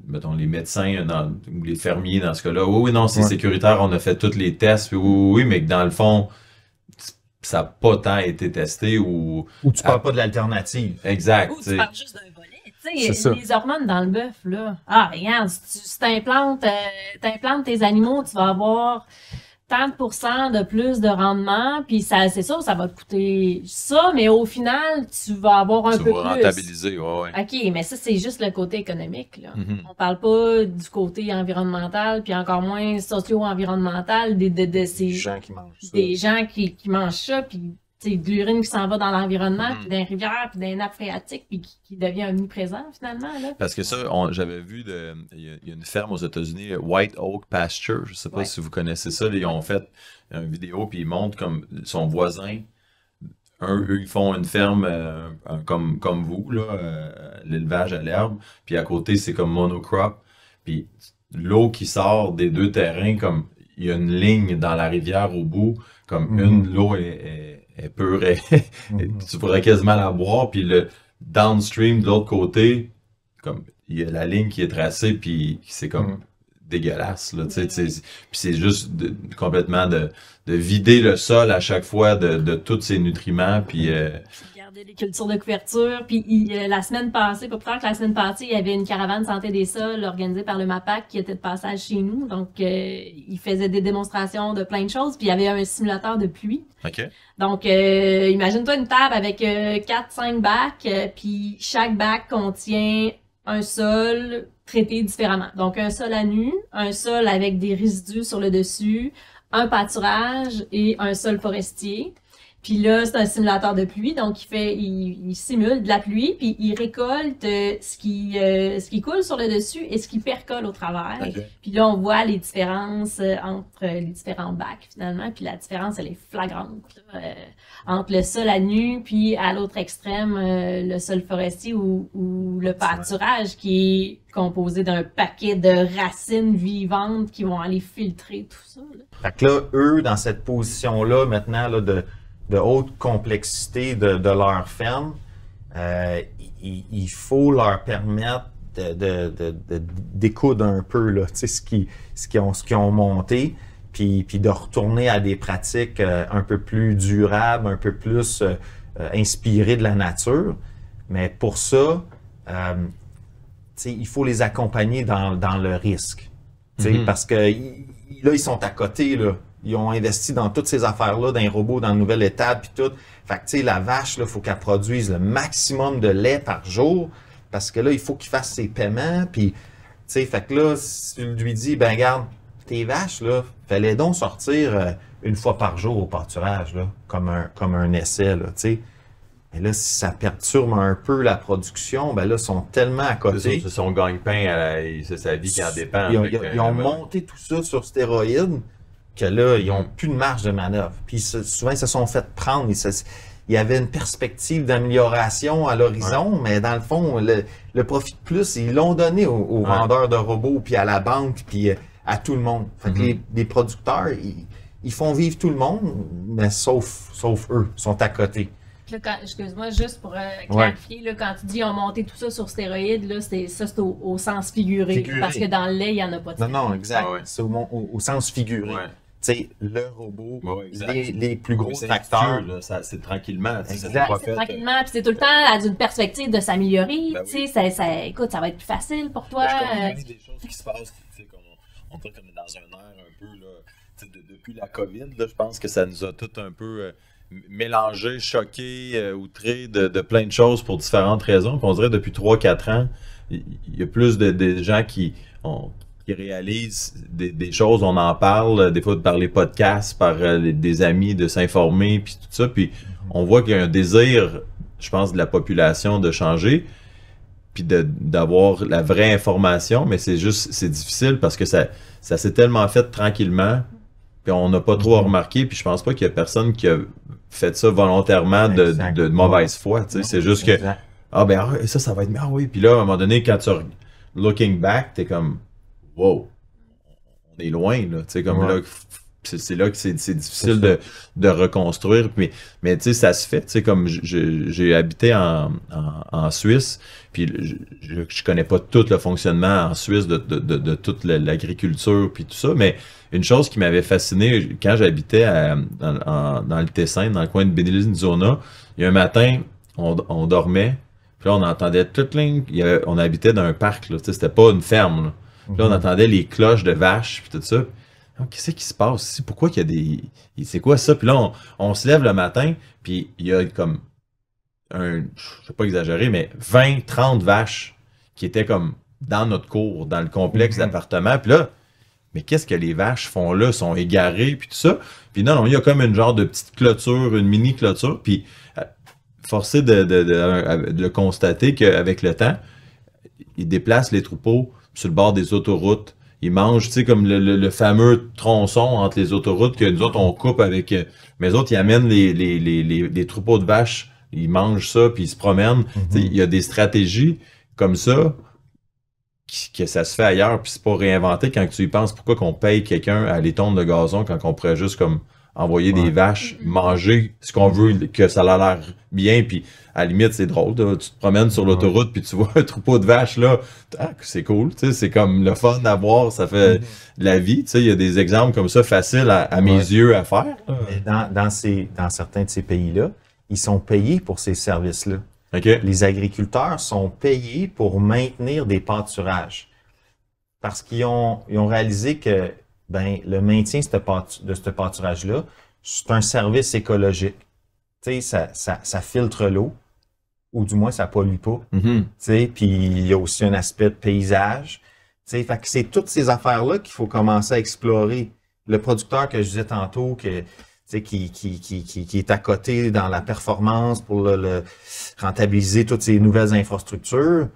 mettons, les médecins ou les fermiers dans ce cas-là. Oui, non, c'est sécuritaire, on a fait tous les tests, puis oui, mais que dans le fond, ça n'a pas tant été testé ou tu parles pas de l'alternative. Exact. Ou tu parles juste d'un volet. Les hormones dans le bœuf, là. Ah, regarde, si tu t'implantes tes animaux, tu vas avoir tant de pourcents de plus de rendement, puis c'est sûr, ça va te coûter ça, mais au final, tu vas avoir un peu plus. Tu vas rentabiliser, ouais. OK, mais ça, c'est juste le côté économique, là. On parle pas du côté environnemental, puis encore moins socio-environnemental de ces gens qui mangent ça. Des gens qui mangent ça, puis de l'urine qui s'en va dans l'environnement, puis dans les rivières, puis dans les nappes phréatiques, puis qui devient omniprésent finalement. Là. Parce que ça, j'avais vu, il y a une ferme aux États-Unis, White Oak Pasture, je sais pas si vous connaissez ça, ils ont fait une vidéo, puis ils montrent comme son voisin. Eux, ils font une ferme comme vous, là, l'élevage à l'herbe, puis à côté, c'est comme monocrop, puis l'eau qui sort des deux terrains, comme il y a une ligne dans la rivière au bout, comme l'eau est pure, tu pourrais quasiment la boire, puis le downstream de l'autre côté, comme il y a la ligne qui est tracée, puis c'est comme dégueulasse, là, tu sais, puis c'est juste complètement de vider le sol à chaque fois de tous ses nutriments, puis garder les cultures de couverture, puis la semaine passée, pas plus tard que la semaine passée, il y avait une caravane santé des sols organisée par le MAPAC qui était de passage chez nous, donc il faisait des démonstrations de plein de choses, puis il y avait un simulateur de pluie. OK. Donc, imagine-toi une table avec 4-5 bacs, puis chaque bac contient un sol traité différemment. Donc, un sol à nu, un sol avec des résidus sur le dessus, un pâturage et un sol forestier. Puis là, c'est un simulateur de pluie, donc il simule de la pluie, puis il récolte ce qui coule sur le dessus et ce qui percole au travers. Okay. Puis là, on voit les différences entre les différents bacs, finalement. Puis la différence, elle est flagrante. Entre le sol à nu, puis à l'autre extrême, le sol forestier ou le pâturage qui est composé d'un paquet de racines vivantes qui vont aller filtrer tout ça. Là. Fait que là, eux, dans cette position-là, maintenant, là, de haute complexité de leur ferme, il faut leur permettre de découdre un peu là, ce qu'ils ont monté, puis de retourner à des pratiques un peu plus durables, un peu plus inspirées de la nature. Mais pour ça, il faut les accompagner dans le risque. Parce que là, ils sont à côté, là. Ils ont investi dans toutes ces affaires-là, dans les robots, dans la nouvelle étape, puis tout. Fait que, tu sais, la vache, là, faut qu'elle produise le maximum de lait par jour, parce que là, il faut qu'il fasse ses paiements, puis, tu sais, fait que là, si tu lui dis, ben, regarde, tes vaches, là, fallait donc sortir une fois par jour au pâturage, là, comme un essai, là, tu sais. Et là, si ça perturbe un peu la production, ben là, ils sont tellement à côté. C'est son gagne-pain, c'est sa vie qui en dépend. Ils ont monté tout ça sur stéroïdes, que là, ils n'ont plus de marge de manœuvre. Puis souvent, ils se sont fait prendre. Il y avait une perspective d'amélioration à l'horizon, mais dans le fond, le profit de plus, ils l'ont donné aux vendeurs de robots, puis à la banque, puis à tout le monde. Fait que les producteurs, ils font vivre tout le monde, mais sauf eux, ils sont à côté. Excuse-moi, juste pour clarifier, là, quand tu dis on monté tout ça sur stéroïdes, là, c'est au sens figuré, parce que dans le lait, il n'y en a pas de ça. Non, exact. C'est au sens figuré. Ouais. Tu sais, le robot, les plus gros facteurs. C'est tranquillement. C'est tranquillement, puis c'est tout le temps d'une perspective de s'améliorer. Ben tu sais, écoute, ça va être plus facile pour toi. Il y a des choses qui se passent, on dirait comme dans un air un peu, là, depuis la COVID, là, je pense que ça nous a tout un peu mélangé, choqué, outré de plein de choses pour différentes raisons. Puis on dirait depuis 3-4 ans, il y a plus de gens qui réalisent des choses, on en parle, des fois par les podcasts, par des amis, de s'informer, puis tout ça. Puis on voit qu'il y a un désir, je pense, de la population de changer, puis d'avoir la vraie information, mais c'est difficile parce que ça s'est tellement fait tranquillement, puis on n'a pas trop remarqué, puis je pense pas qu'il y a personne qui a fait ça volontairement de mauvaise foi, tu sais, c'est juste que, ça va être, oui, puis là, à un moment donné, quand tu looking back, t'es comme, wow, on est loin, là, tu sais, comme là, c'est là que c'est difficile de reconstruire, mais tu sais, ça se fait, tu sais, comme j'ai habité en Suisse, puis je connais pas tout le fonctionnement en Suisse de toute l'agriculture, puis tout ça, mais une chose qui m'avait fasciné quand j'habitais dans le Tessin, dans le coin de Bellizona, il y a un matin, on dormait, puis là, on entendait toute ligne, on habitait dans un parc, là, tu sais, c'était pas une ferme, là. Puis là, on entendait les cloches de vaches, puis tout ça. Qu'est-ce qui se passe ici? Pourquoi qu'il y a des... C'est quoi ça? Puis là, on se lève le matin, puis il y a comme je ne vais pas exagérer, mais 20-30 vaches qui étaient comme dans notre cour, dans le complexe d'appartements. Puis là, mais qu'est-ce que les vaches font là? Sont égarées, puis tout ça. Puis non, il y a comme une genre de petite clôture, une mini clôture, puis forcé de le constater qu'avec le temps, ils déplacent les troupeaux sur le bord des autoroutes. Ils mangent, tu sais, comme le fameux tronçon entre les autoroutes que nous autres, on coupe avec... mais les autres, ils amènent les troupeaux de vaches, ils mangent ça, puis ils se promènent. Tu sais, il y a des stratégies comme ça que ça se fait ailleurs, puis c'est pas réinventé quand tu y penses. Pourquoi qu'on paye quelqu'un à aller tondre le gazon quand on pourrait juste comme envoyer des vaches manger ce qu'on veut, que ça a l'air bien, puis à la limite, c'est drôle. Tu te promènes sur l'autoroute, puis tu vois un troupeau de vaches, là, c'est cool, tu sais, c'est comme le fun à voir, ça fait la vie, tu sais, il y a des exemples comme ça faciles à mes yeux à faire. Mais dans certains de ces pays-là, ils sont payés pour ces services-là. Okay. Les agriculteurs sont payés pour maintenir des pâturages. Parce qu'ils ont réalisé que le maintien de ce pâturage-là, c'est un service écologique. Tu sais, ça filtre l'eau, ou du moins ça pollue pas. Tu sais, puis il y a aussi un aspect de paysage. Tu sais, fait que c'est toutes ces affaires-là qu'il faut commencer à explorer. Le producteur que je disais tantôt, qui est à côté dans la performance pour le rentabiliser toutes ces nouvelles infrastructures,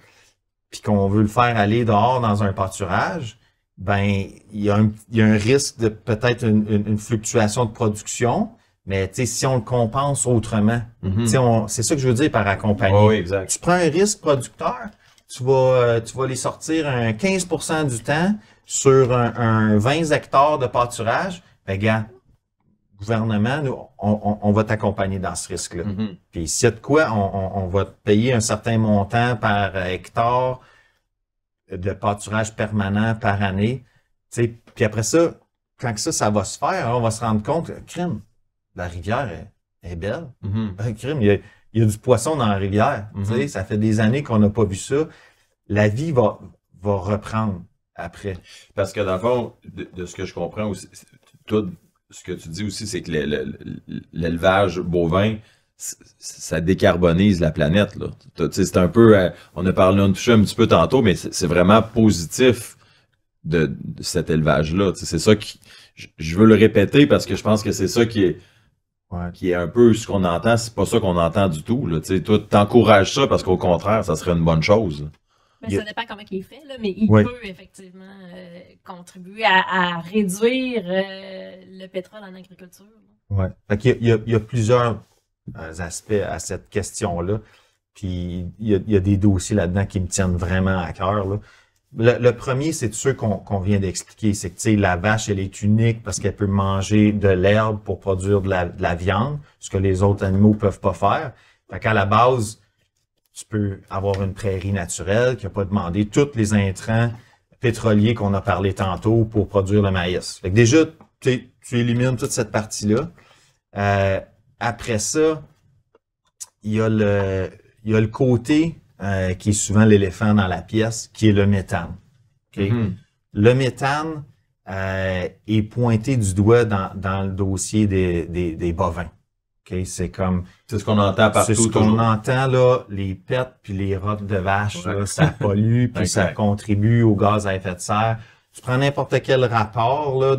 puis qu'on veut le faire aller dehors dans un pâturage, il y a un risque de peut-être une fluctuation de production, mais si on le compense autrement, c'est ça que je veux dire par accompagner. Oh, oui, exact. Tu prends un risque producteur, tu vas les sortir un 15% du temps sur un 20 hectares de pâturage, gars, gouvernement, nous, on va t'accompagner dans ce risque-là. Puis s'il y a de quoi, on va te payer un certain montant par hectare de pâturage permanent par année. Puis après ça, quand ça va se faire, on va se rendre compte que crime, la rivière est belle. Crime, il y a du poisson dans la rivière. Ça fait des années qu'on n'a pas vu ça. La vie va reprendre après. Parce que dans le fond, de ce que je comprends aussi, tout ce que tu dis aussi, c'est que l'élevage bovin, ça décarbonise la planète, là. C'est un peu, on a touché un petit peu tantôt, mais c'est vraiment positif de cet élevage-là. C'est ça qui, je veux le répéter parce que je pense que c'est ça qui est un peu ce qu'on entend. C'est pas ça qu'on entend du tout, là. Toi, t'encourages ça parce qu'au contraire, ça serait une bonne chose. Mais ça dépend comment il est fait, là, mais il peut effectivement contribuer à réduire le pétrole en agriculture. Oui. Il y a plusieurs aspects à cette question-là. Puis il y a des dossiers là-dedans qui me tiennent vraiment à cœur, là. Le premier, c'est ceux qu'on vient d'expliquer. C'est que la vache, elle est unique parce qu'elle peut manger de l'herbe pour produire de la viande, ce que les autres animaux peuvent pas faire. Fait qu'à la base, tu peux avoir une prairie naturelle qui n'a pas demandé tous les intrants pétroliers qu'on a parlé tantôt pour produire le maïs. Fait que déjà, tu élimines toute cette partie-là. Après ça, il y a le côté qui est souvent l'éléphant dans la pièce, qui est le méthane. Okay? Le méthane est pointé du doigt dans le dossier des bovins. Okay? C'est ce qu'on entend partout. C'est ce qu'on entend, là, les pets puis les rottes de vache, là, ça pollue puis ça contribue au gaz à effet de serre. Tu prends n'importe quel rapport là,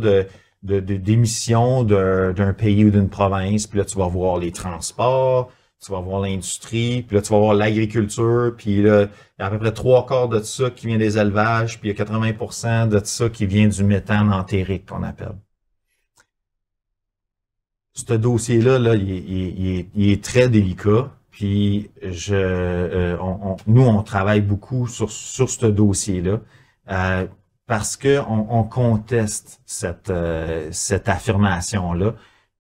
d'émissions d'un pays ou d'une province, puis là, tu vas voir les transports, tu vas voir l'industrie, puis là, tu vas voir l'agriculture, puis là, il y a à peu près 3/4 de ça qui vient des élevages, puis il y a 80% de ça qui vient du méthane entérique qu'on appelle. Ce dossier-là, là, il est très délicat. Puis nous, on travaille beaucoup sur ce dossier-là parce que on conteste cette affirmation-là.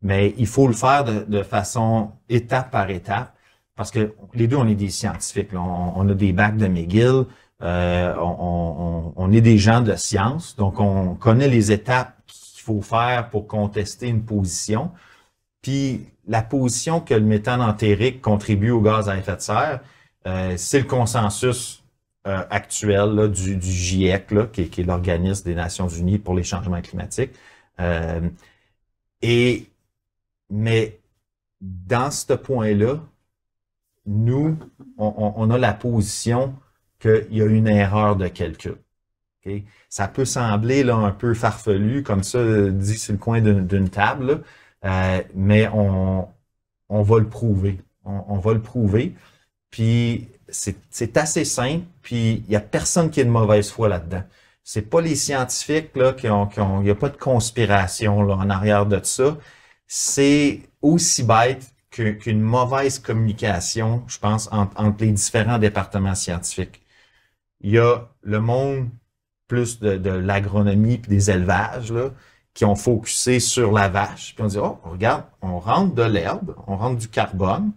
Mais il faut le faire de façon étape par étape, parce que les deux, on est des scientifiques. Là. On a des bacs de McGill, on est des gens de science, donc on connaît les étapes qu'il faut faire pour contester une position. Puis la position que le méthane entérique contribue au gaz à effet de serre, c'est le consensus actuel là, du GIEC, là, qui est l'organisme des Nations Unies pour les changements climatiques. Mais dans ce point-là, nous, on a la position qu'il y a une erreur de calcul. OK? Ça peut sembler là, un peu farfelu, comme ça, dit sur le coin d'une table, mais on va le prouver. On va le prouver. Puis c'est assez simple, puis il n'y a personne qui a de mauvaise foi là-dedans. C'est pas les scientifiques là, il n'y a pas de conspiration là, en arrière de ça. C'est aussi bête qu'une mauvaise communication, je pense, entre les différents départements scientifiques. Il y a le monde plus de l'agronomie puis des élevages là, qui ont focusé sur la vache. Puis on dit, oh, regarde, on rentre de l'herbe, on rentre du carbone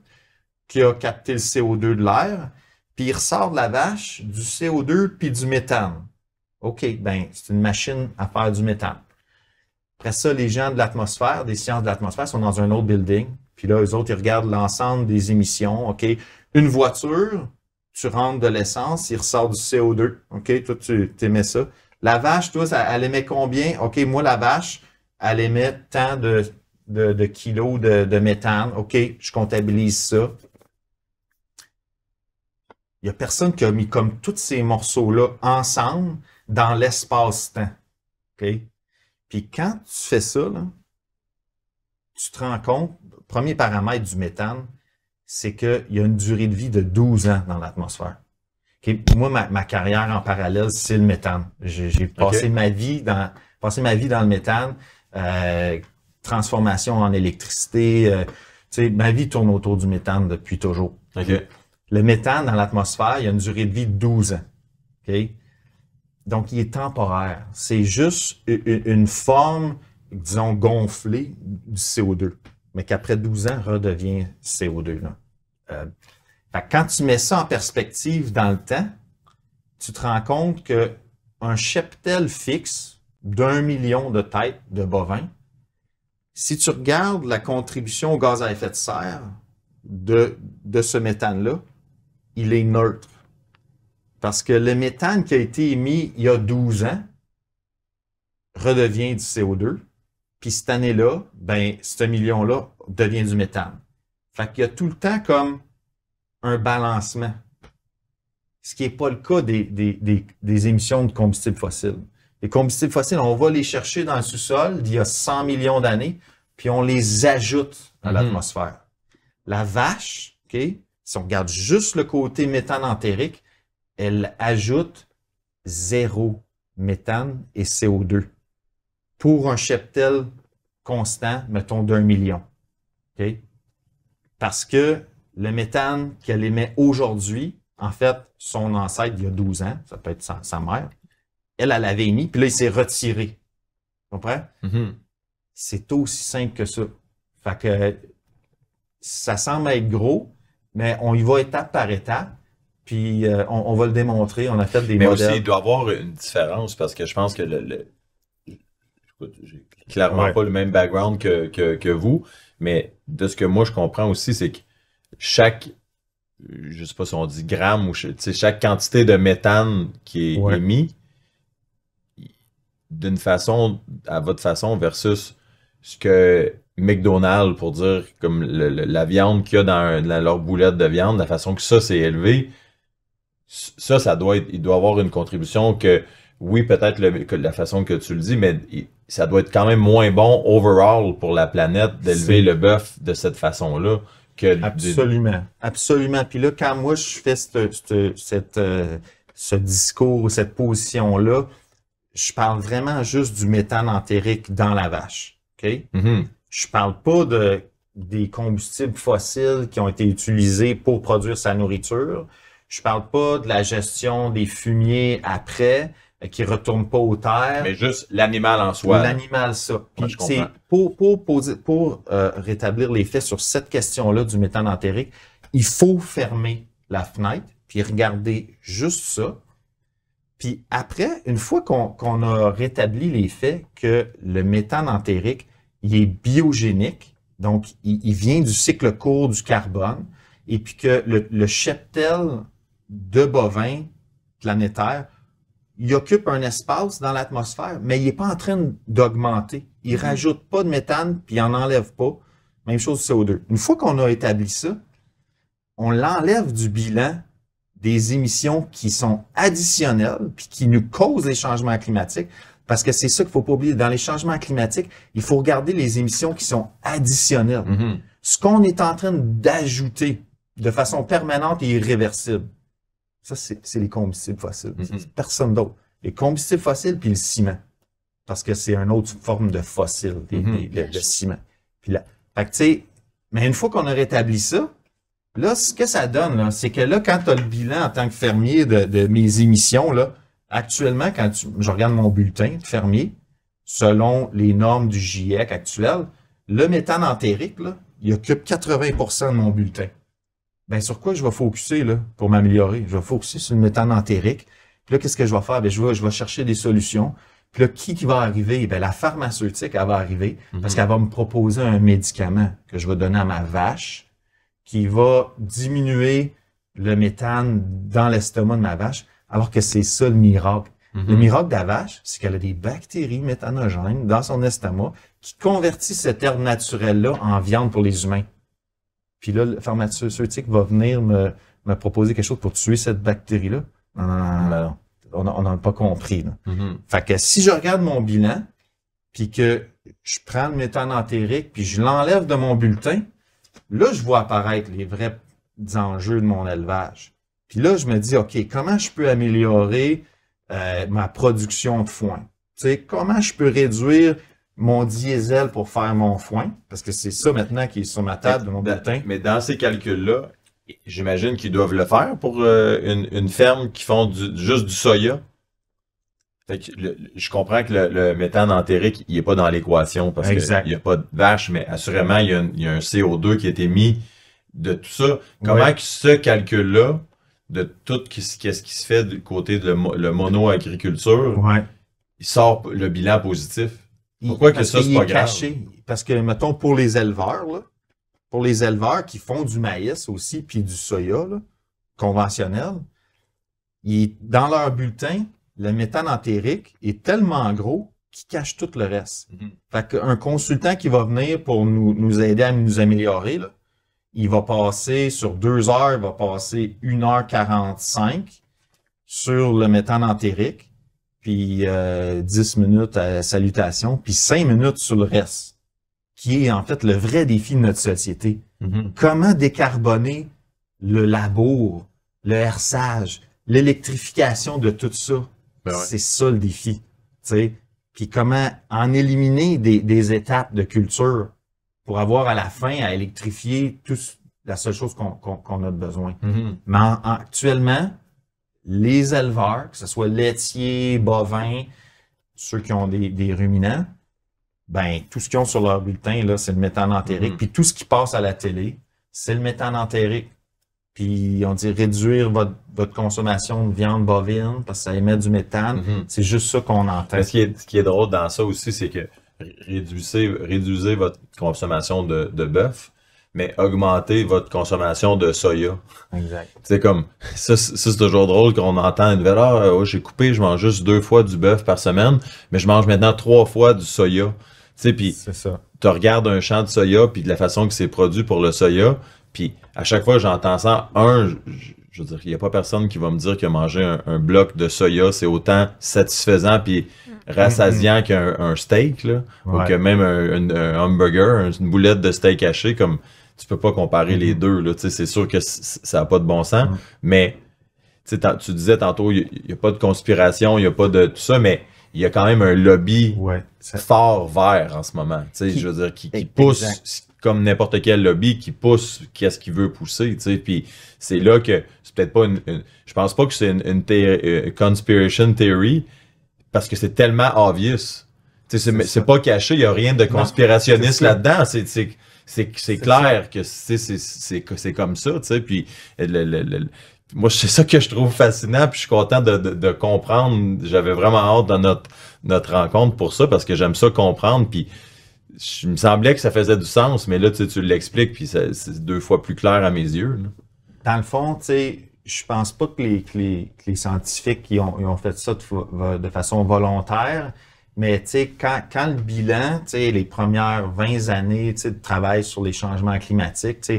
qui a capté le CO2 de l'air, puis il ressort de la vache du CO2 puis du méthane. OK, ben c'est une machine à faire du méthane. Après ça, les gens de l'atmosphère, des sciences de l'atmosphère, sont dans un autre building. Puis là, eux autres, ils regardent l'ensemble des émissions. OK, une voiture, tu rentres de l'essence, il ressort du CO2. OK, toi, tu émets ça. La vache, toi, elle émet combien? OK, moi, la vache, elle émet tant de kilos de méthane. OK, je comptabilise ça. Il n'y a personne qui a mis comme tous ces morceaux-là ensemble dans l'espace-temps. OK? Puis quand tu fais ça, là, tu te rends compte, le premier paramètre du méthane, c'est qu'il y a une durée de vie de 12 ans dans l'atmosphère. Okay? Moi, ma carrière en parallèle, c'est le méthane. J'ai passé ma vie dans le méthane, transformation en électricité. Ma vie tourne autour du méthane depuis toujours. OK. Le méthane dans l'atmosphère, il y a une durée de vie de 12 ans. Okay? Donc, il est temporaire. C'est juste une forme, disons, gonflée du CO2, mais qu'après 12 ans, redevient CO2. Là. Fait que quand tu mets ça en perspective dans le temps, tu te rends compte qu'un cheptel fixe d'1 million de têtes de bovins, si tu regardes la contribution au gaz à effet de serre de ce méthane-là, il est neutre. Parce que le méthane qui a été émis il y a 12 ans redevient du CO2. Puis cette année-là, ben, ce million-là devient du méthane. Fait qu'il y a tout le temps comme un balancement. Ce qui n'est pas le cas des émissions de combustibles fossiles. Les combustibles fossiles, on va les chercher dans le sous-sol d'il y a 100 millions d'années, puis on les ajoute à l'atmosphère. La vache, OK? Si on regarde juste le côté méthane entérique, elle ajoute 0 méthane et CO2 pour un cheptel constant, mettons, d'1 million. OK? Parce que le méthane qu'elle émet aujourd'hui, en fait, son ancêtre il y a 12 ans, ça peut être sa mère, elle l'avait émis, puis là, il s'est retiré. Tu comprends? C'est aussi simple que ça. Fait que ça semble être gros, mais on y va étape par étape, puis on va le démontrer. On a fait des modèles. Mais aussi, il doit y avoir une différence, parce que je pense que j'ai clairement pas le même background que vous, mais de ce que moi je comprends aussi, c'est que chaque, je sais pas si on dit gramme ou chaque quantité de méthane qui est émis, d'une façon à votre façon versus ce que McDonald's, pour dire comme la viande qu'il y a dans leur boulette de viande, la façon que ça c'est élevé, ça doit être, il doit avoir une contribution que, oui, peut-être la façon que tu le dis, mais ça doit être quand même moins bon overall pour la planète d'élever le bœuf de cette façon-là que... Absolument. Absolument. Puis là, quand moi je fais ce discours, cette position-là, je parle vraiment juste du méthane entérique dans la vache. OK? Je parle pas des combustibles fossiles qui ont été utilisés pour produire sa nourriture. Je parle pas de la gestion des fumiers après, qui retournent pas aux terres. Mais juste l'animal en soi. L'animal, ça. Puis c'est pour rétablir les faits sur cette question-là du méthane entérique, il faut fermer la fenêtre, puis regarder juste ça. Puis après, une fois qu'on a rétabli les faits que le méthane entérique, il est biogénique, donc il vient du cycle court du carbone, et puis que le cheptel de bovins planétaires, il occupe un espace dans l'atmosphère, mais il n'est pas en train d'augmenter. Il rajoute pas de méthane, puis il n'en enlève pas. Même chose du CO2. Une fois qu'on a établi ça, on l'enlève du bilan des émissions qui sont additionnelles puis qui nous causent les changements climatiques. Parce que c'est ça qu'il faut pas oublier. Dans les changements climatiques, il faut regarder les émissions qui sont additionnelles. Ce qu'on est en train d'ajouter de façon permanente et irréversible, ça, c'est les combustibles fossiles. Personne d'autre. Les combustibles fossiles puis le ciment. Parce que c'est une autre forme de fossile, le ciment. Puis là, fait que, tu sais, mais une fois qu'on a rétabli ça, là, ce que ça donne, là, c'est que là, quand tu as le bilan en tant que fermier de mes émissions, là, actuellement, quand je regarde mon bulletin de fermier, selon les normes du GIEC actuel, le méthane entérique, là, il occupe 80% de mon bulletin. Ben, sur quoi je vais focuser, là, pour m'améliorer? Je vais focuser sur le méthane entérique. Puis là, qu'est-ce que je vais faire? Ben, je vais chercher des solutions. Puis là, qui va arriver? Ben, la pharmaceutique, elle va arriver parce qu'elle va me proposer un médicament que je vais donner à ma vache qui va diminuer le méthane dans l'estomac de ma vache, alors que c'est ça le miracle. Le miracle de la vache, c'est qu'elle a des bactéries méthanogènes dans son estomac qui convertissent cette herbe naturelle-là en viande pour les humains. Puis là, le pharmaceutique va venir me proposer quelque chose pour tuer cette bactérie-là. Non. On n'a pas compris. Là. Fait que si je regarde mon bilan, puis que je prends le méthane entérique, puis je l'enlève de mon bulletin, là, je vois apparaître les vrais enjeux de mon élevage. Puis là, je me dis, OK, comment je peux améliorer ma production de foin? Tu sais, comment je peux réduire mon diesel pour faire mon foin? Parce que c'est ça maintenant qui est sur ma table de mon bulletin. Mais dans ces calculs-là, j'imagine qu'ils doivent le faire pour une ferme qui font juste du soya. Fait que je comprends que le méthane entérique, il n'est pas dans l'équation parce qu'il n'y a pas de vache, mais assurément, il y a un CO2 qui a été mis de tout ça. Comment que ce calcul-là, de tout qu'est-ce qui se fait du côté de le mono-agriculture, il sort le bilan positif? Pourquoi que ça, c'est pas grave? Parce que, mettons, pour les éleveurs, là, pour les éleveurs qui font du maïs aussi, puis du soya là, conventionnel, dans leur bulletin, le méthane entérique est tellement gros qu'il cache tout le reste. Fait qu'un consultant qui va venir pour nous aider à nous améliorer, là, il va passer sur 2 heures, il va passer 1h45 sur le méthane entérique, puis 10 minutes à salutation, puis 5 minutes sur le reste, qui est en fait le vrai défi de notre société. Comment décarboner le labour, le herçage, l'électrification de tout ça? C'est ça le défi. T'sais? Puis comment en éliminer des étapes de culture pour avoir à la fin à électrifier la seule chose qu'on a besoin. Mais actuellement, les éleveurs, que ce soit laitiers, bovins, ceux qui ont des ruminants, ben tout ce qu'ils ont sur leur bulletin, là, c'est le méthane entérique. Puis tout ce qui passe à la télé, c'est le méthane entérique. Puis on dit réduire votre consommation de viande bovine parce que ça émet du méthane. C'est juste ça qu'on entend. Ce qui est drôle dans ça aussi, c'est que réduisez votre consommation de bœuf, mais augmentez votre consommation de soya. Exact. C'est comme, ça c'est toujours drôle qu'on entend une nouvelle, j'ai coupé, je mange juste 2 fois du bœuf par semaine, mais je mange maintenant 3 fois du soya. Tu sais, puis tu regardes un champ de soya, puis de la façon que c'est produit pour le soya, puis à chaque fois que j'entends ça, je veux dire, il n'y a pas personne qui va me dire que manger un bloc de soya, c'est autant satisfaisant puis rassasiant qu'un steak, là, ou que même un hamburger, une boulette de steak haché, comme tu peux pas comparer les deux, là, c'est sûr que ça n'a pas de bon sens, mais tu disais tantôt, il n'y a pas de conspiration, il n'y a pas de tout ça, mais il y a quand même un lobby fort vert en ce moment, je veux dire, qui pousse, comme n'importe quel lobby, qui pousse qu'est-ce qu'il veut pousser, puis c'est là que c'est peut-être pas je pense pas que c'est une conspiration theory, parce que c'est tellement obvious. C'est pas caché, il n'y a rien de conspirationniste là-dedans, c'est clair que c'est comme ça, puis moi, c'est ça que je trouve fascinant, puis je suis content de comprendre. J'avais vraiment hâte de notre rencontre pour ça, parce que j'aime ça comprendre, puis il me semblait que ça faisait du sens, mais là, tu l'expliques, puis c'est 2 fois plus clair à mes yeux. Là. Dans le fond, je pense pas que les scientifiques ils ont fait ça de façon volontaire, mais quand le bilan, les premières 20 années de travail sur les changements climatiques,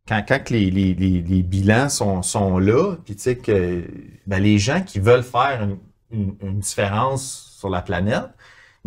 quand les bilans sont là, puis tu sais que les gens qui veulent faire une différence sur la planète,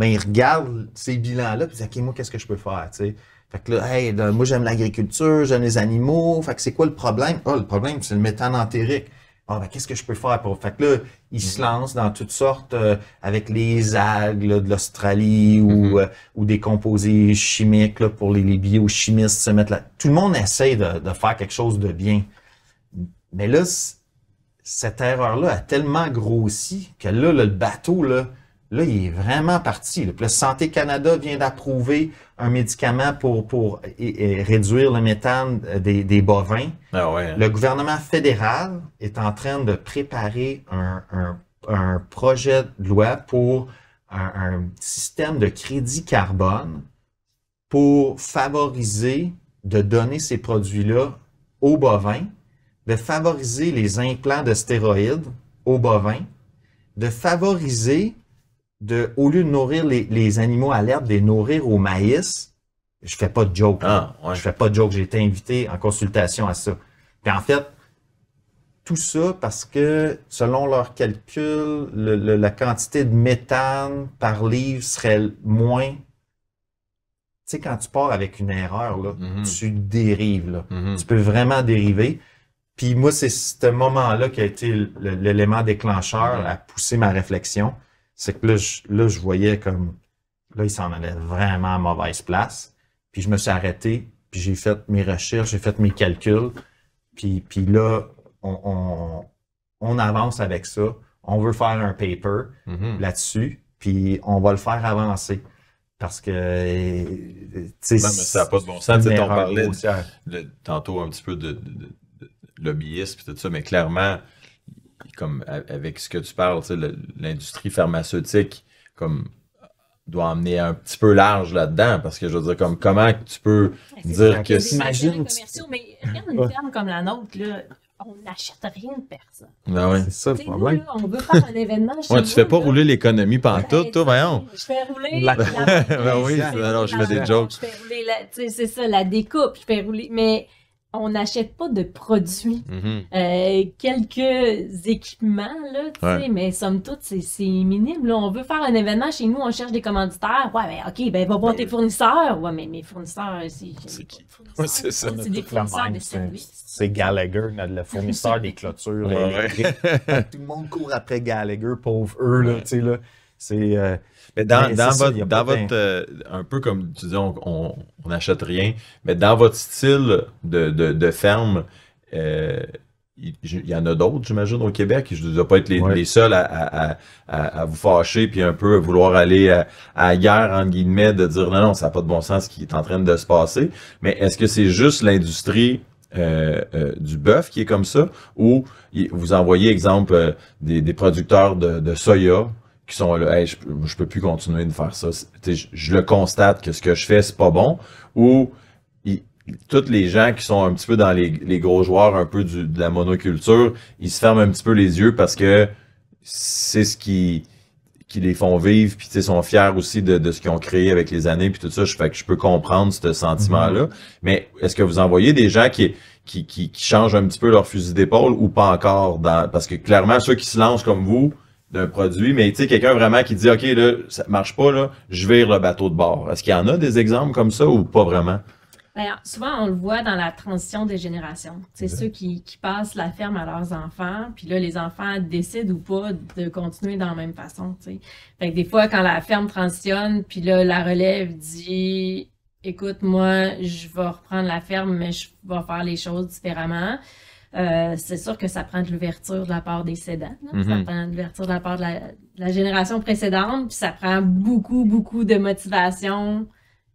ils regardent ces bilans-là, puis ils disent, OK, moi, qu'est-ce que je peux faire, tu sais? Fait que là, hey, moi, j'aime l'agriculture, j'aime les animaux, fait que c'est quoi le problème? Ah, le problème, c'est le méthane entérique. Ah, qu'est-ce que je peux faire pour... Fait que là, ils se lancent dans toutes sortes, avec les algues là, de l'Australie ou des composés chimiques là, pour les biochimistes se mettre là. Tout le monde essaie de faire quelque chose de bien. Mais là, cette erreur-là a tellement grossi que là, le bateau, là, il est vraiment parti. Là. Puis le Santé Canada vient d'approuver un médicament pour réduire le méthane des bovins. Ah ouais, hein. Le gouvernement fédéral est en train de préparer un projet de loi pour un système de crédit carbone pour favoriser de donner ces produits-là aux bovins, de favoriser les implants de stéroïdes aux bovins, de favoriser au lieu de nourrir les animaux à l'herbe, de les nourrir au maïs. Je fais pas de joke. Ah, ouais. Je fais pas de joke. J'ai été invité en consultation à ça. Puis en fait, tout ça parce que, selon leurs calculs, la quantité de méthane par livre serait moins... Tu sais, quand tu pars avec une erreur, là, tu dérives. Là. Tu peux vraiment dériver. Puis moi, c'est ce moment-là qui a été l'élément déclencheur à pousser ma réflexion. C'est que là, je voyais comme... Là, il s'en allait vraiment à mauvaise place. Puis je me suis arrêté, puis j'ai fait mes recherches, j'ai fait mes calculs. Puis là, on avance avec ça. On veut faire un paper là-dessus, puis on va le faire avancer. Parce que... mais ça n'a pas de bon sens. On parlait tantôt un petit peu de lobbyisme et tout ça, mais clairement... Comme avec ce que tu parles, l'industrie pharmaceutique comme doit emmener un petit peu large là-dedans, parce que je veux dire, comme comment tu peux dire que s'imagine commerciaux, mais regarde une ferme comme la nôtre, là, on n'achète rien de personne. Ah ouais. C'est ça le problème. Nous, là, on veut faire un événement chez ouais, nous. Tu fais pas rouler l'économie pantoute, toi, voyons. Je fais rouler ben oui, alors je fais des jokes. Je fais rouler, c'est ça, la découpe, je fais rouler, mais on n'achète pas de produits. Quelques équipements, là, tu sais, mais somme toute, c'est minime. Là. On veut faire un événement chez nous, on cherche des commanditaires. Ouais, ben OK, ben va voir tes fournisseurs. Ouais, mais mes fournisseurs, c'est qui? Ouais, c'est ça. C'est des fournisseurs de services. C'est Gallagher, le fournisseur des clôtures électriques. Tout le monde court après Gallagher, pauvre eux, là, tu sais, là. C'est... Mais dans votre un peu comme tu dis, on n'achète rien, mais dans votre style de ferme, il y en a d'autres, j'imagine, au Québec. Je ne dois pas être les seuls à vous fâcher puis un peu vouloir aller à la guerre, entre guillemets, de dire non, ça n'a pas de bon sens ce qui est en train de se passer. Mais est-ce que c'est juste l'industrie du bœuf qui est comme ça, ou vous envoyez, exemple, des producteurs de soya qui sont là, hey, je peux plus continuer de faire ça. Je le constate que ce que je fais, c'est pas bon. Ou tous les gens qui sont un petit peu dans les gros joueurs un peu de la monoculture, ils se ferment un petit peu les yeux parce que c'est ce qui les font vivre, puis ils sont fiers aussi de ce qu'ils ont créé avec les années, puis tout ça. Fait que je peux comprendre ce sentiment-là. Mais est-ce que vous envoyez des gens qui changent un petit peu leur fusil d'épaule ou pas encore? Parce que clairement, ceux qui se lancent comme vous, d'un produit, mais tu sais, quelqu'un vraiment qui dit, OK, là, ça marche pas, là, je vire le bateau de bord. Est-ce qu'il y en a des exemples comme ça ou pas vraiment? Bien, souvent, on le voit dans la transition des générations. C'est ceux qui passent la ferme à leurs enfants, puis là, les enfants décident ou pas de continuer dans la même façon, tu sais. Fait que des fois, quand la ferme transitionne, puis là, la relève dit, écoute, moi, je vais reprendre la ferme, mais je vais faire les choses différemment. C'est sûr que ça prend de l'ouverture de la part des cédants. Ça prend de l'ouverture de la part de la génération précédente, puis ça prend beaucoup, beaucoup de motivation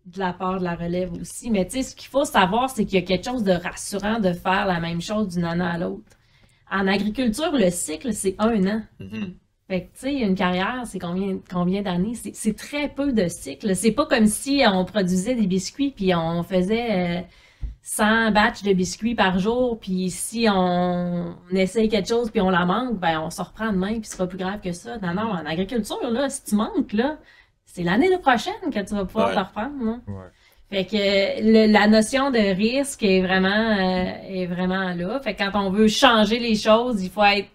de la part de la relève aussi. Mais tu sais, ce qu'il faut savoir, c'est qu'il y a quelque chose de rassurant de faire la même chose d'une année à l'autre. En agriculture, le cycle, c'est 1 an. Fait que, tu sais, une carrière, c'est combien d'années? C'est très peu de cycles. C'est pas comme si on produisait des biscuits puis on faisait 100 batchs de biscuits par jour, puis si on essaye quelque chose puis on la manque, ben on se reprend demain puis c'est pas plus grave que ça. Non, en agriculture, là, si tu manques, là, c'est l'année prochaine que tu vas pouvoir te reprendre. Là. Fait que la notion de risque est vraiment là. Fait que quand on veut changer les choses, il faut être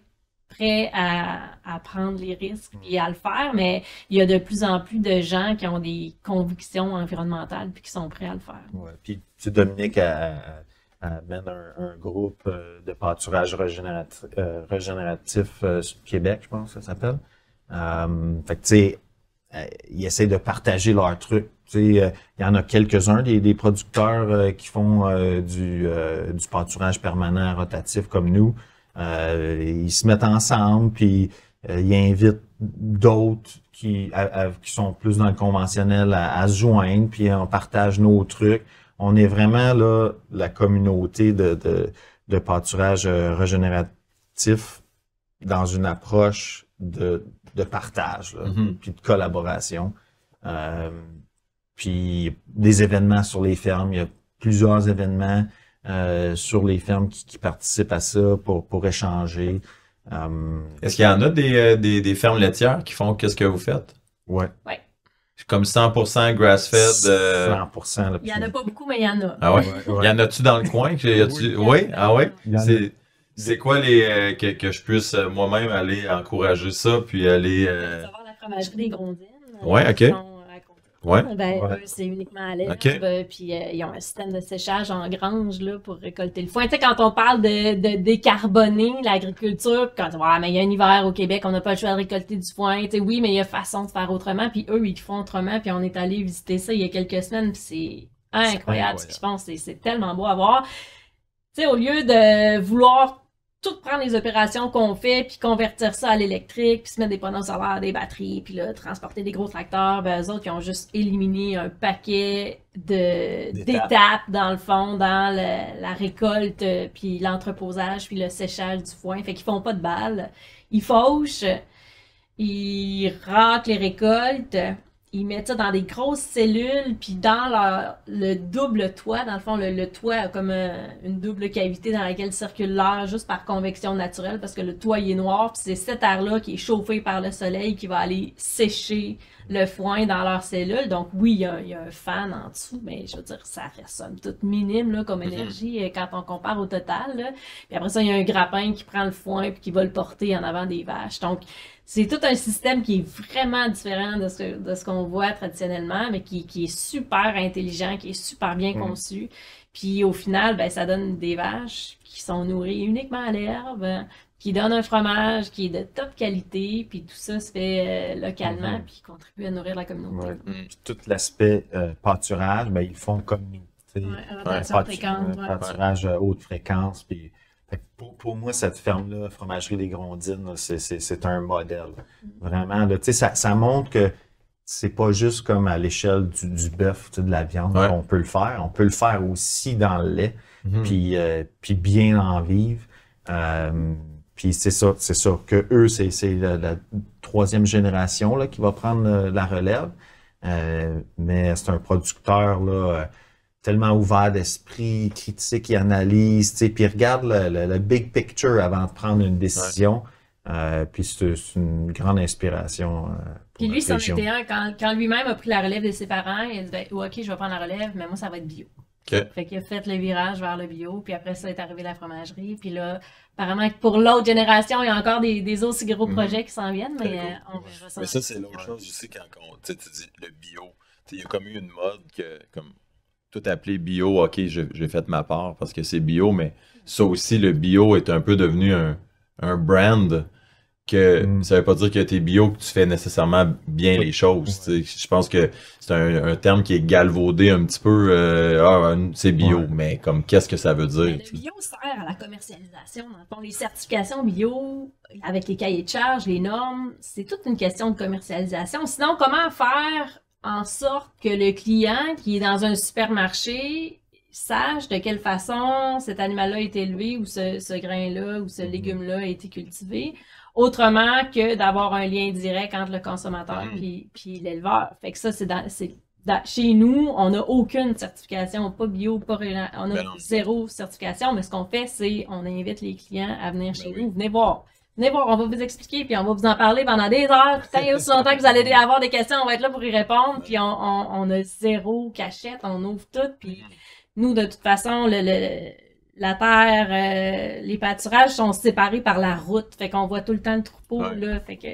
prêt à prendre les risques et à le faire, mais il y a de plus en plus de gens qui ont des convictions environnementales puis qui sont prêts à le faire. Ouais. Puis Dominique mène un groupe de pâturage régénératif sur Québec, je pense que ça s'appelle. Fait que tu sais, ils essaient de partager leurs trucs. Tu sais, il y en a quelques-uns des producteurs qui font du pâturage permanent rotatif comme nous. Ils se mettent ensemble, puis ils invitent d'autres qui sont plus dans le conventionnel à se joindre, puis on partage nos trucs. On est vraiment là la communauté de pâturage régénératif dans une approche de partage, là, puis de collaboration. Puis des événements sur les fermes. Il y a plusieurs événements sur les fermes qui participent à ça pour échanger. Est-ce qu'il y en a des fermes laitières qui font qu'est-ce que vous faites? Ouais. Ouais. Comme 100% grass-fed? 100%. Là, Il y en a pas beaucoup, mais il y en a. Ah ouais? Y en a-tu dans le coin? Oui? Ah ouais? C'est quoi que je puisse moi-même aller encourager ça, puis aller... Savoir la fromagerie des Grondines. Ouais, ok. Ouais. Ben, eux, c'est uniquement à l'herbe, puis ils ont un système de séchage en grange là, pour récolter le foin. Tu sais, quand on parle de décarboner l'agriculture, quand on dit mais il y a un hiver au Québec, on n'a pas le choix de récolter du foin. Tu sais, oui, mais il y a façon de faire autrement, puis eux, ils font autrement, puis on est allé visiter ça il y a quelques semaines, puis c'est incroyable ce qu'ils font, c'est tellement beau à voir. Tu sais, au lieu de vouloir tout prendre les opérations qu'on fait, puis convertir ça à l'électrique, puis se mettre des panneaux solaires, des batteries, puis là, transporter des gros tracteurs, ben eux autres, ils ont juste éliminé un paquet d'étapes, dans le fond, dans la récolte, puis l'entreposage, puis le séchage du foin. Fait qu'ils font pas de balles. Ils fauchent, ils raclent les récoltes, ils mettent ça dans des grosses cellules, puis dans le double toit, dans le fond, le toit a comme une double cavité dans laquelle circule l'air juste par convection naturelle, parce que le toit il est noir, puis c'est cet air-là qui est chauffé par le soleil qui va aller sécher le foin dans leurs cellules. Donc oui, il y a un fan en dessous, mais je veux dire, ça reste somme toute minime là, comme énergie quand on compare au total. Là. Puis après ça, il y a un grappin qui prend le foin puis qui va le porter en avant des vaches. Donc, c'est tout un système qui est vraiment différent de ce qu'on voit traditionnellement, mais qui est super intelligent, qui est super bien conçu. Puis au final, ben ça donne des vaches qui sont nourries uniquement à l'herbe, qui donnent un fromage qui est de top qualité, puis tout ça se fait localement, puis contribue à nourrir la communauté. Puis tout l'aspect pâturage, ben ils le font comme nous. Pâturage haute fréquence, puis pour moi, cette ferme-là, Fromagerie des Grondines, c'est un modèle. Vraiment, là, ça montre que c'est pas juste comme à l'échelle du bœuf, de la viande qu'on peut le faire. On peut le faire aussi dans le lait, puis bien en vivre. Puis c'est ça que eux, c'est la troisième génération là, qui va prendre la relève. Mais c'est un producteur là. Tellement ouvert d'esprit, critique et analyse, tu sais, puis regarde le big picture avant de prendre une décision. Puis c'est une grande inspiration. Puis lui, c'en était un, quand lui-même a pris la relève de ses parents, il a dit ben, OK, je vais prendre la relève, mais moi, ça va être bio. Fait qu'il a fait le virage vers le bio, puis après ça est arrivé la fromagerie. Puis là, apparemment, pour l'autre génération, il y a encore des aussi gros projets qui s'en viennent, mais on verra ça. Mais ça, c'est l'autre chose aussi quand tu dis le bio. Il y a comme eu une mode que, comme tout appelé bio, OK, j'ai fait ma part parce que c'est bio, mais ça aussi, le bio est un peu devenu un brand que ça veut pas dire que t'es bio que tu fais nécessairement bien les choses. Je pense que c'est un terme qui est galvaudé un petit peu, c'est bio, mais comme qu'est-ce que ça veut dire? Le bio sert à la commercialisation. Dans le fond, les certifications bio, avec les cahiers de charges, les normes, c'est toute une question de commercialisation. Sinon, comment faire en sorte que le client qui est dans un supermarché sache de quelle façon cet animal-là a été élevé ou ce grain-là ou ce légume-là a été cultivé, autrement que d'avoir un lien direct entre le consommateur puis l'éleveur. Fait que ça, chez nous, on n'a aucune certification, pas bio, on a zéro certification, mais ce qu'on fait, c'est on invite les clients à venir chez nous, venez voir. venez voir, on va vous expliquer, puis on va vous en parler pendant des heures. Puis tant et aussi longtemps que vous allez avoir des questions, on va être là pour y répondre. Puis on a zéro cachette, on ouvre tout. Puis nous, de toute façon, la terre, les pâturages sont séparés par la route. Fait qu'on voit tout le temps le troupeau, là. Fait que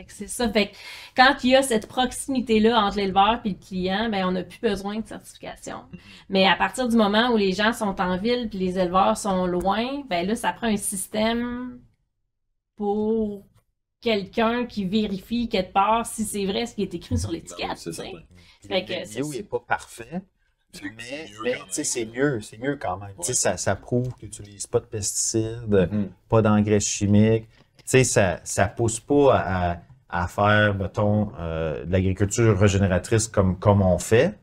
c'est ça. Fait que quand il y a cette proximité-là entre l'éleveur et le client, ben, on n'a plus besoin de certification. Mais à partir du moment où les gens sont en ville puis les éleveurs sont loin, ben là, ça prend un système pour quelqu'un qui vérifie quelque part si c'est vrai ce qui est écrit sur l'étiquette. C'est ça. Fait que le bio n'est pas parfait. Mais c'est mieux quand même. Ouais. Ça prouve que tu n'utilises pas de pesticides, pas d'engrais chimiques. Ça pousse pas à faire, mettons, de l'agriculture régénératrice comme on fait,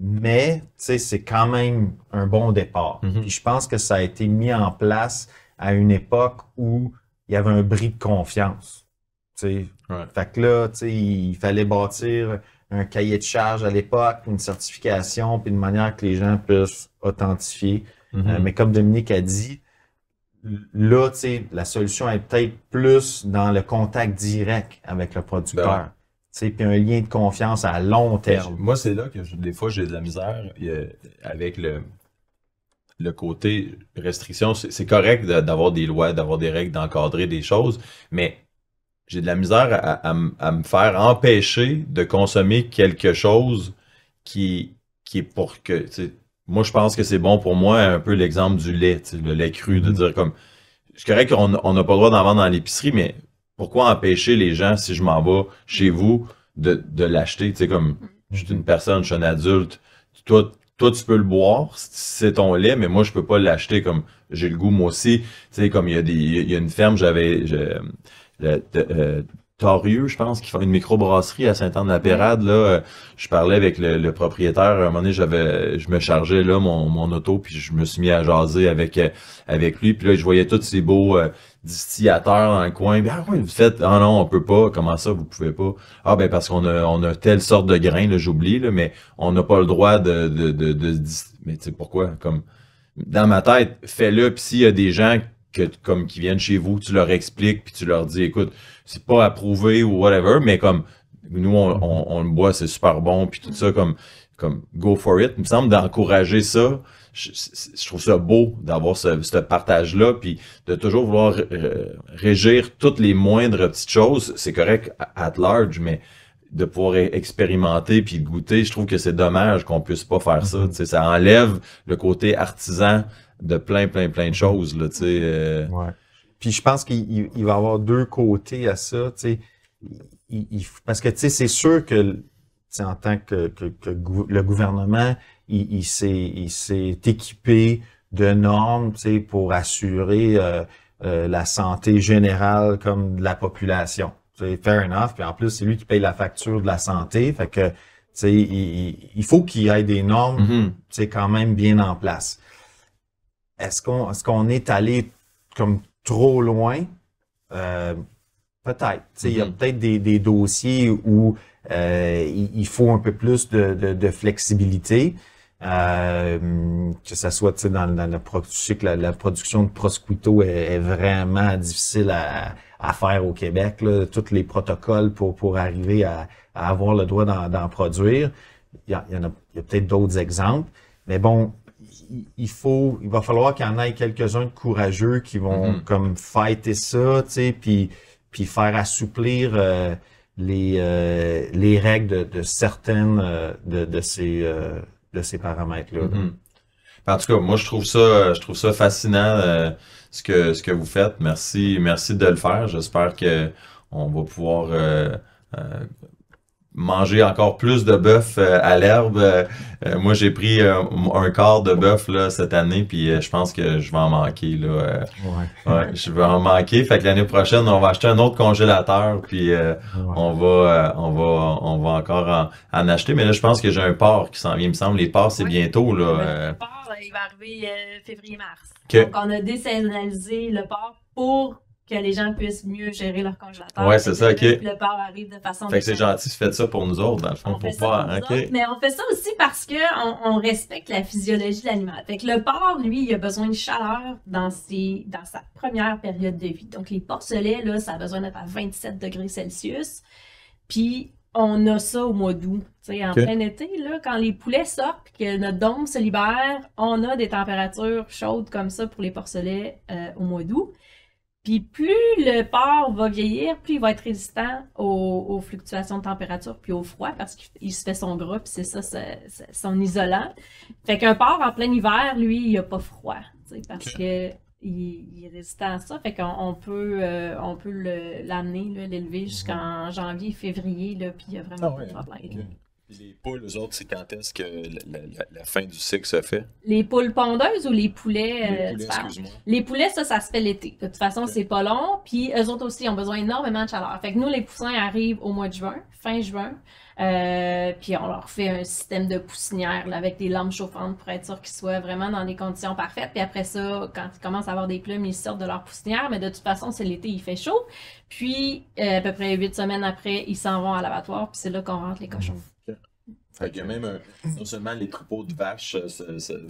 mais c'est quand même un bon départ. Puis je pense que ça a été mis en place à une époque où il y avait un bris de confiance. Fait que là, il fallait bâtir un cahier de charge à l'époque, une certification, puis une manière que les gens puissent authentifier. Mais comme Dominique a dit, là, la solution est peut-être plus dans le contact direct avec le producteur. Puis un lien de confiance à long terme. Moi, c'est là que des fois, j'ai de la misère avec le côté restriction. C'est correct d'avoir des lois, d'avoir des règles, d'encadrer des choses, mais j'ai de la misère à me faire empêcher de consommer quelque chose qui est pour que... Moi, je pense que c'est bon pour moi, un peu l'exemple du lait, le lait cru, de dire comme... C'est correct qu'on n'a pas le droit d'en vendre dans l'épicerie, mais pourquoi empêcher les gens, si je m'en vais chez vous, de l'acheter? Tu sais, comme, je suis une personne, je suis un adulte, toi, tu peux le boire, c'est ton lait, mais moi, je peux pas l'acheter comme... J'ai le goût, moi aussi. Tu sais, comme il y a une ferme, Torieux, je pense, qui font une microbrasserie à Saint-Anne-de-la-Pérade. Là, je parlais avec le propriétaire. À un moment donné, je me chargeais là mon auto, puis je me suis mis à jaser avec lui. Puis là, je voyais tous ces beaux distillateurs dans le coin. Ah oui, vous faites, ah non, on peut pas. Comment ça, vous pouvez pas? Ah ben parce qu'on a telle sorte de grain, là, j'oublie, là, mais on n'a pas le droit de mais tu sais pourquoi? Comme dans ma tête, fais-le. Puis s'il y a des gens qui viennent chez vous, tu leur expliques, puis tu leur dis, écoute, c'est pas approuvé ou whatever, mais comme nous, on le boit, c'est super bon, puis tout ça, comme go for it. Il me semble d'encourager ça. Je trouve ça beau d'avoir ce partage-là, puis de toujours vouloir régir toutes les moindres petites choses. C'est correct at large, mais de pouvoir expérimenter puis goûter, je trouve que c'est dommage qu'on puisse pas faire ça. Tu sais, ça enlève le côté artisan de plein de choses, là, tu sais. Ouais. Puis je pense qu'il va y avoir deux côtés à ça, tu sais. Parce que, tu sais, c'est sûr que, en tant que le gouvernement, il s'est équipé de normes, tu sais, pour assurer la santé générale comme de la population. Tu sais, fair enough. Puis en plus, c'est lui qui paye la facture de la santé. Fait que, tu sais, il faut qu'il y ait des normes, tu sais, quand même bien en place. Est-ce qu'on est allé comme trop loin? Peut-être. Il y a peut-être des dossiers où il faut un peu plus de flexibilité. Que ça soit dans je sais que la production de prosciutto est vraiment difficile à faire au Québec. Là. Tous les protocoles pour arriver à avoir le droit d'en produire. Il y a peut-être d'autres exemples. Mais bon, il va falloir qu'il y en ait quelques-uns de courageux qui vont comme fighter ça, tu sais, puis faire assouplir les règles de certaines de ces paramètres-là. En tout cas, moi je trouve ça fascinant ce que vous faites. Merci de le faire. J'espère que on va pouvoir manger encore plus de bœuf à l'herbe. Moi, j'ai pris un quart de bœuf là cette année, puis je pense que je vais en manquer là. Ouais, je vais en manquer. Fait que l'année prochaine, on va acheter un autre congélateur, puis on va encore en acheter. Mais là, je pense que j'ai un porc qui s'en vient. Il me semble les porcs c'est bientôt là. Le porc, il va arriver février-mars. Okay. Donc, on a désaisonnalisé le porc pour que les gens puissent mieux gérer leur congélateur. Ouais, c'est ça, OK. Puis le porc arrive de façon... Fait que c'est gentil, tu fais ça pour nous autres, dans le fond, On fait pour ça voir. pour nous OK. autres, mais on fait ça aussi parce que on respecte la physiologie de l'animal. Fait que le porc, lui, il a besoin de chaleur dans sa première période de vie. Donc, les porcelets, là, ça a besoin d'être à 27 degrés Celsius. Puis, on a ça au mois d'août. Tu sais, en OK. plein été, là, quand les poulets sortent et que notre dôme se libère, on a des températures chaudes comme ça pour les porcelets au mois d'août. Puis plus le porc va vieillir, plus il va être résistant aux fluctuations de température puis au froid parce qu'il se fait son gras puis c'est ça son isolant. Fait qu'un porc en plein hiver, lui, il a pas froid, tu sais, parce que il est résistant à ça. Fait qu'on peut l'amener, là, l'élever jusqu'en janvier, février, là, puis il y a vraiment pas de problème. Puis les poules, eux autres, c'est quand est-ce que la fin du cycle se fait? Les poules pondeuses ou les poulets? Les poulets, tu parles? excuse-moi. Les poulets, ça se fait l'été. De toute façon, c'est pas long. Puis eux autres aussi ont besoin énormément de chaleur. Fait que nous, les poussins arrivent au mois de juin, fin juin. Puis on leur fait un système de poussinière là, avec des lampes chauffantes pour être sûr qu'ils soient vraiment dans des conditions parfaites. Puis après ça, quand ils commencent à avoir des plumes, ils sortent de leur poussinière. Mais de toute façon, c'est l'été, il fait chaud. Puis à peu près 8 semaines après, ils s'en vont à l'abattoir. Puis c'est là qu'on rentre les cochons. Fait qu'il y a même non seulement les troupeaux de vaches,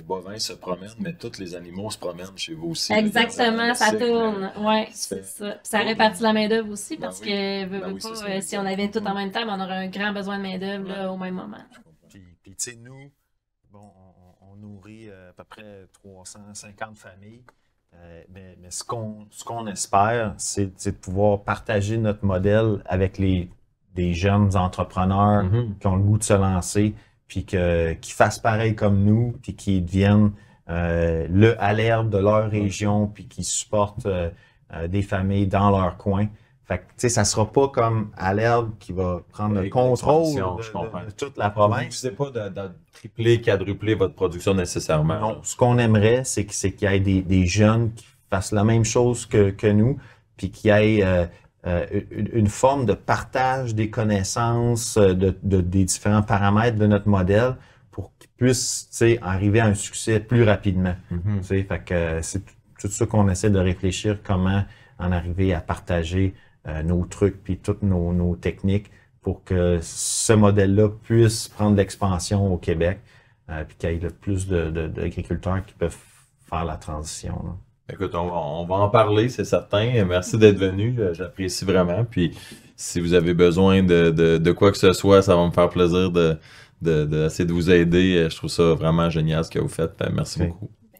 bovins se promènent, mais tous les animaux se promènent chez vous aussi. Exactement, ça tourne. Oui, c'est ça. Puis ça répartit la main-d'œuvre aussi Ben parce oui. que Ben oui, pas, c'est ça. si on avait tout en même temps, on aurait un grand besoin de main-d'œuvre là, au même moment. Puis tu sais, nous, bon, on nourrit à peu près 350 familles. Mais ce qu'on espère, c'est de pouvoir partager notre modèle avec des jeunes entrepreneurs qui ont le goût de se lancer, puis qui fassent pareil comme nous, puis qui deviennent le alerte de leur région, puis qui supportent des familles dans leur coin. Fait que, tu sais, ça sera pas comme Alerte qui va prendre le Avec contrôle l'expansion, je comprends. de toute la Vous province. ne pas de tripler, quadrupler votre production nécessairement. Non, ce qu'on aimerait, c'est qu'il y ait des jeunes qui fassent la même chose que nous, puis qu'il y ait une forme de partage des connaissances des différents paramètres de notre modèle pour qu'ils puissent, tu sais, arriver à un succès plus rapidement. Tu sais, fait que c'est tout ça qu'on essaie de réfléchir, comment en arriver à partager nos trucs puis toutes nos techniques pour que ce modèle-là puisse prendre l'expansion au Québec puis qu'il y ait le plus d'agriculteurs qui peuvent faire la transition, là. Écoute, on va en parler, c'est certain. Merci d'être venu, j'apprécie vraiment. Puis si vous avez besoin de quoi que ce soit, ça va me faire plaisir d'essayer de vous aider. Je trouve ça vraiment génial ce que vous faites. Merci beaucoup.